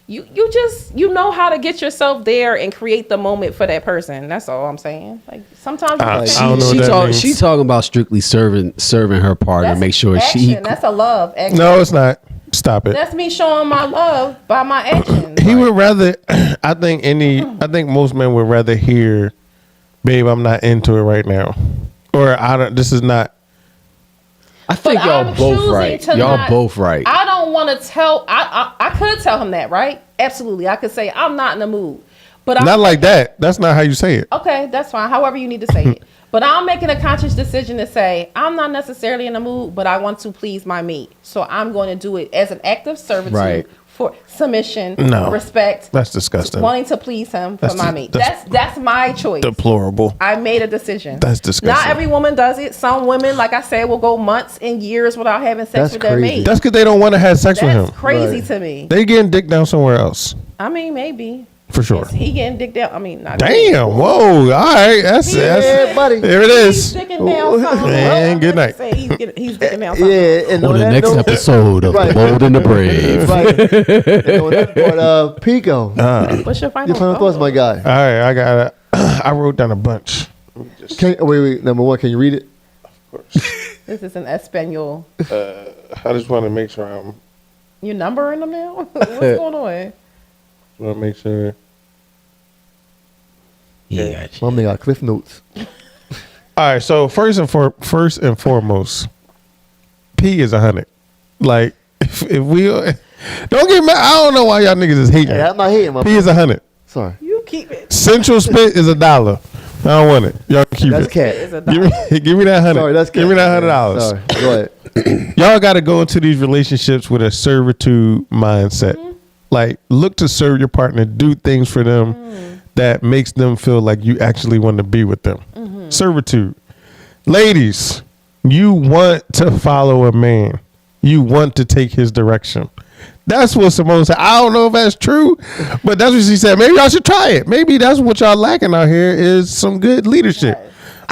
you just know how to get yourself there and create the moment for that person. That's all I'm saying. Like sometimes you
I
just
don't know what that means.
She talking about strictly serving her partner.
that's
Make sure
action. That's a love. Action.
No, it's not. Stop it.
That's me showing my love by my actions.
He would rather. I think most men would rather hear, "Babe, I'm not into it right now," or "I don't. This is not."
I think
But
y'all
I'm
both
choosing
right.
to
Y'all
not-
both right.
I don't want to tell. I could tell him that, right? Absolutely. I could say I'm not in the mood, but I'm
Not like that. That's not how you say it.
okay. That's fine. However you need to say it. But I'm making a conscious decision to say I'm not necessarily in the mood, but I want to please my mate, so I'm going to do it as an act of servitude
Right.
for submission,
No.
respect,
That's disgusting.
wanting to please him for
That's
my
the-
mate.
that's-
That's my choice.
Deplorable.
I made a decision.
That's disgusting.
Not every woman does it. Some women, like I said, will go months and years without having sex
That's
with their
crazy.
mate.
That's because they don't want to have sex with
That's
him.
crazy
Right.
to me.
They getting dick down somewhere else
I mean, maybe.
for sure.
He getting dick down. I mean, not
Damn. Whoa. All right. That's
Yeah, buddy.
there it
He's
is.
dicking down something.
And good night.
Say he's dicking down something.
Yeah, and
On the
that
next
note-
episode of
Right.
The Bold and the Brave.
Right. And on that part, Pico,
What's your final
your final thoughts, my guy.
All right. I got. I wrote down a bunch.
Wait. Number one, can you read it?
This is an Espanol.
I just want to make sure I'm.
You numbering them now? What's going on?
Want to make sure.
Yeah.
My nigga got Cliff Notes.
All right. So first and foremost, P is 100. Like if we don't get mad. I don't know why y'all niggas is hating.
Hey, I'm not hating, my
P is 100.
Sorry.
You keep it.
Central spit is $1. I don't want it. Y'all keep
That's
it.
cat.
It's a
Give me, give me that 100.
Sorry, that's cat.
Give me that $100.
Sorry. Go ahead.
Y'all got to go into these relationships with a servitude mindset. Like, look to serve your partner, do things for them that makes them feel like you actually want to be with them. Servitude. Ladies, you want to follow a man. You want to take his direction. That's what Simone said. I don't know if that's true, but that's what she said. Maybe y'all should try it. Maybe that's what y'all lacking out here is some good leadership.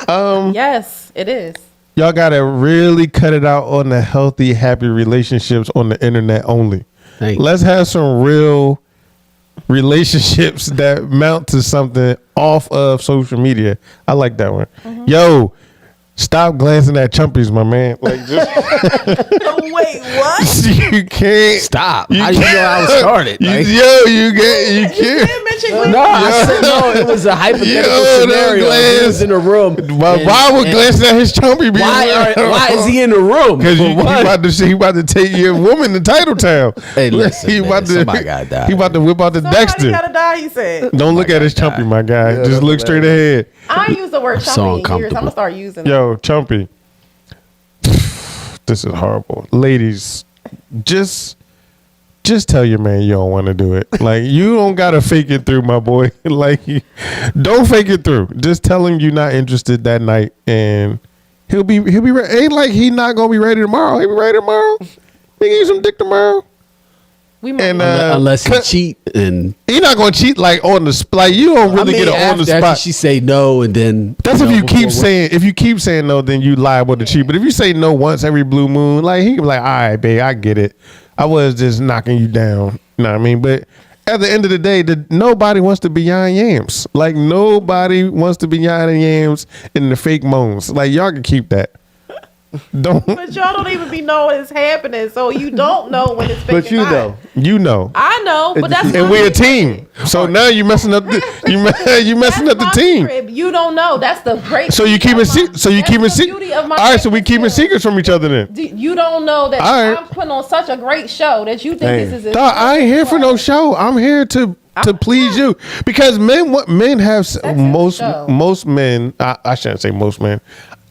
Yes, it is.
Y'all gotta really cut it out on the healthy, happy relationships on the internet only.
Thank you.
Let's have some real relationships that mount to something off of social media. I like that one. Yo, stop glancing at chumpies, my man. Like, just
Wait, what?
you can't
Stop.
You
How do you know I was started? Like,
you can't.
no, I said no. It was a hypothetical
Yo, don't
scenario. He
glance.
was in the room.
Why would glancing at his chumpy be?
Why is he in the room?
Because
For
he
what?
about to take your woman to Title Town.
Hey, listen,
he
man,
about to
somebody gotta die.
He about to whip out the
Somebody
Dexter.
gotta die, he said.
Don't look at his chumpy, my guy.
Yeah,
Just look straight ahead.
I ain't used the word
So
chumpy in years. I'm
uncomfortable.
gonna start using it.
Yo, chumpy. this is horrible. Ladies, just tell your man you don't want to do it. Like, you don't gotta fake it through, my boy. Like, don't fake it through. Just tell him you're not interested that night, and he'll be ready. Ain't like he not gonna be ready tomorrow. He'll be ready tomorrow. He give you some dick tomorrow.
We might
And
Unless he cheat and
he not gonna cheat like on the like you don't really get it on the
after
spot.
she say no, and then
That's if you keep
saying.
saying no, then you liable to cheat. But if you say no once every blue moon, like he can be like, all right, babe, I get it. I was just knocking you down. You know what I mean? But at the end of the day, nobody wants to be Yon Yams. Like, nobody wants to be Yon Yams in the fake moans. Like, y'all can keep that. Don't.
But y'all don't even be knowing it's happening, so you don't know when it's fake.
But you know.
You know.
I know, but that's
And we're a team. So now you messing up the you messing up the team.
Crib. You don't know. That's the great.
So you keeping secrets. So you keeping secrets. All right. So we keeping secrets from each other then.
You don't know that
All right.
I'm putting on such a great show that you think
Dang.
this is.
Dog, I ain't here for no show. I'm here to please you, because men have most men. I shouldn't say most men.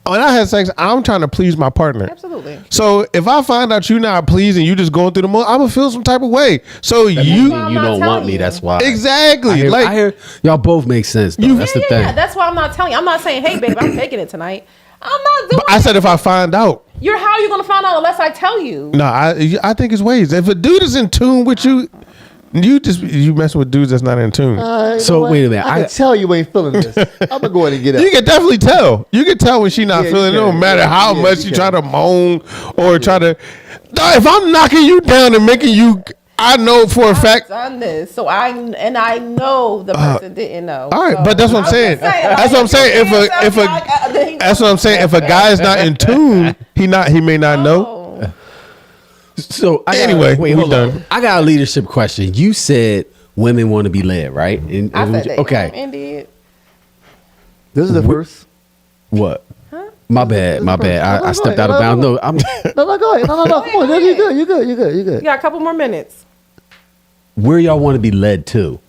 When I have sex, I'm trying to please my partner.
Absolutely.
So if I find out you're not pleased and you just going through the motion, I'm gonna feel some type of way. So
why
You
I'm
don't
not
want
telling
me.
you.
That's why.
exactly.
I hear y'all both make sense. Though. That's the thing.
Yeah, that's why I'm not telling you. I'm not saying, hey, babe, I'm taking it tonight. I'm not doing
But I said if I find out.
How are you going to find out unless I tell you?
No, I think it's ways. If a dude is in tune with you, you messing with dudes that's not in tune.
So wait a minute.
I can tell you ain't feeling this. I'm gonna go ahead and get up.
You can definitely tell. You can tell when she not
Yeah,
feeling it.
you
No
can.
matter
Yeah,
how
yeah,
much
you
you
can.
try to moan or try to. Dog, if I'm knocking you down and making you, I know for a fact.
Done this, so I know the person didn't know.
All right,
So
but that's what I'm saying. That's what I'm saying. That's what I'm saying. If a guy is not in tune, he may not know.
So
Anyway, we
hold on.
done.
I got a leadership question. You said women want to be led, right? And
I said that.
okay.
Indeed.
This is the first.
What? My bad. My bad. I stepped out of
No,
bounds.
no,
No, I'm.
No, go ahead. No. Come on. You good.
You got a couple more minutes.
Where y'all want to be led to?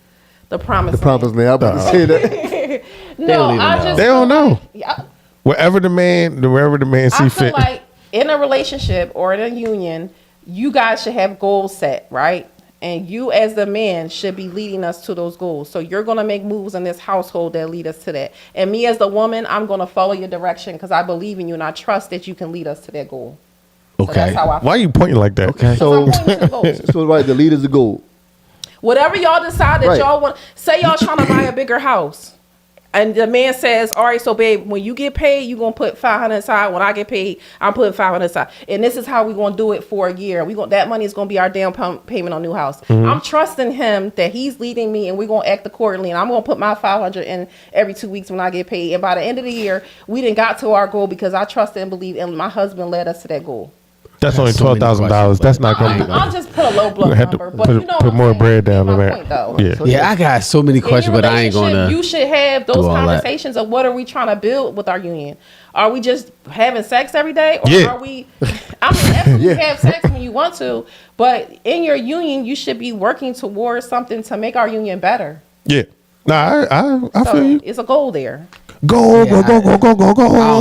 The promise.
The promise, man. I'm about to say that.
No,
don't even
I
know.
just
They don't
feel
know.
like- yeah,
Wherever the man see
I feel
fit.
like in a relationship or in a union, you guys should have goals set, right? And you as the man should be leading us to those goals. So you're going to make moves in this household that lead us to that. And me as the woman, I'm going to follow your direction because I believe in you and I trust that you can lead us to that goal. So
Okay.
that's how I feel.
Why are you pointing like that?
Okay.
So,
I'm pointing to goals.
so right, the lead is the goal.
Whatever y'all decide that
Right.
y'all want, say y'all trying to buy a bigger house. And the man says, all right, so babe, when you get paid, you're going to put 500 aside. When I get paid, I'm putting 500 aside. And this is how we're going to do it for a year. That money is going to be our down payment on new house. I'm trusting him that he's leading me and we're going to act accordingly. And I'm going to put my 500 in every 2 weeks when I get paid. And by the end of the year, we didn't got to our goal because I trusted and believed and my husband led us to that goal.
That's only
so many
$12,000. That's not going to be.
I'll just put a low blow
You had to
number. But
put-
you know
put
what I'm
more
saying?
bread down
You
on
get my
that.
point, though.
Yeah.
Yeah, I got so many
In your
questions, but I ain't
relationship,
gonna.
You should have those
do all that.
conversations of what are we trying to build with our union. Are we just having sex every day, or
Yeah.
are we? I mean, absolutely have sex when you want to, but in your union, you should be working towards something to make our union better.
Yeah. Nah, I
So
feel you.
it's a goal there.
Go.
I don't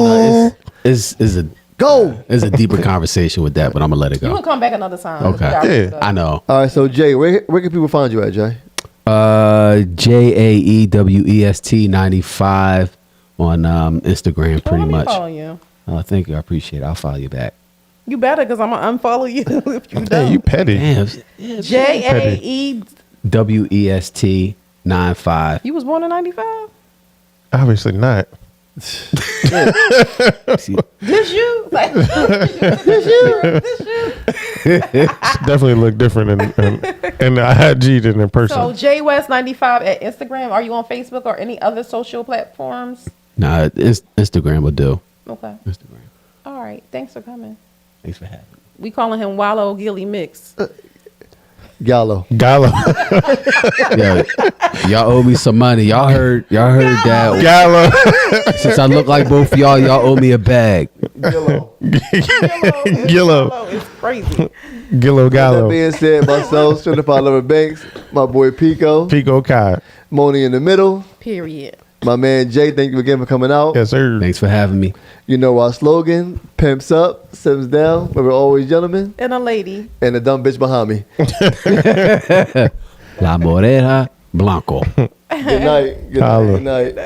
know. It's a
Go.
There's a deeper conversation with that, but I'm gonna let it
You
go.
can come back another time.
Okay.
We got
Yeah.
rid of
I know.
All right. So Jay, where can people find you at, Jay?
JAEWEST95 on Instagram,
Well,
pretty
let me
much.
follow you.
Oh, thank you. I appreciate it. I'll follow you back.
You better, because I'm gonna unfollow you if you
Hey,
don't.
you petty.
Damn.
JAE.
WEST95.
You was born in '95.
Obviously not.
See,
This you? Like,
Definitely look different in the IG than in person.
so JWest95 at Instagram. Are you on Facebook or any other social platforms?
nah, Instagram will do.
Okay.
Instagram.
All right. Thanks for coming.
Thanks for having me.
We calling him Wallow Gilly Mix.
Gallo.
Gallo.
Yo, y'all owe me some money. Y'all heard that.
Gallo.
Since I look like both of y'all owe me a bag.
Gallo.
Gillo.
It's crazy.
Gillo
That
Gallo.
being said, myself, Certified Lover Banks, my boy Pico,
Pico Kai.
Moni in the middle.
Period.
My man Jay, thank you again for coming out.
Yes, sir.
Thanks for having me.
You know our slogan, pimps up, sims down, but we're always gentlemen.
And a lady.
And a dumb bitch behind me.
La Morera Blanco.
Good night. Good night.
Holla.
Good night.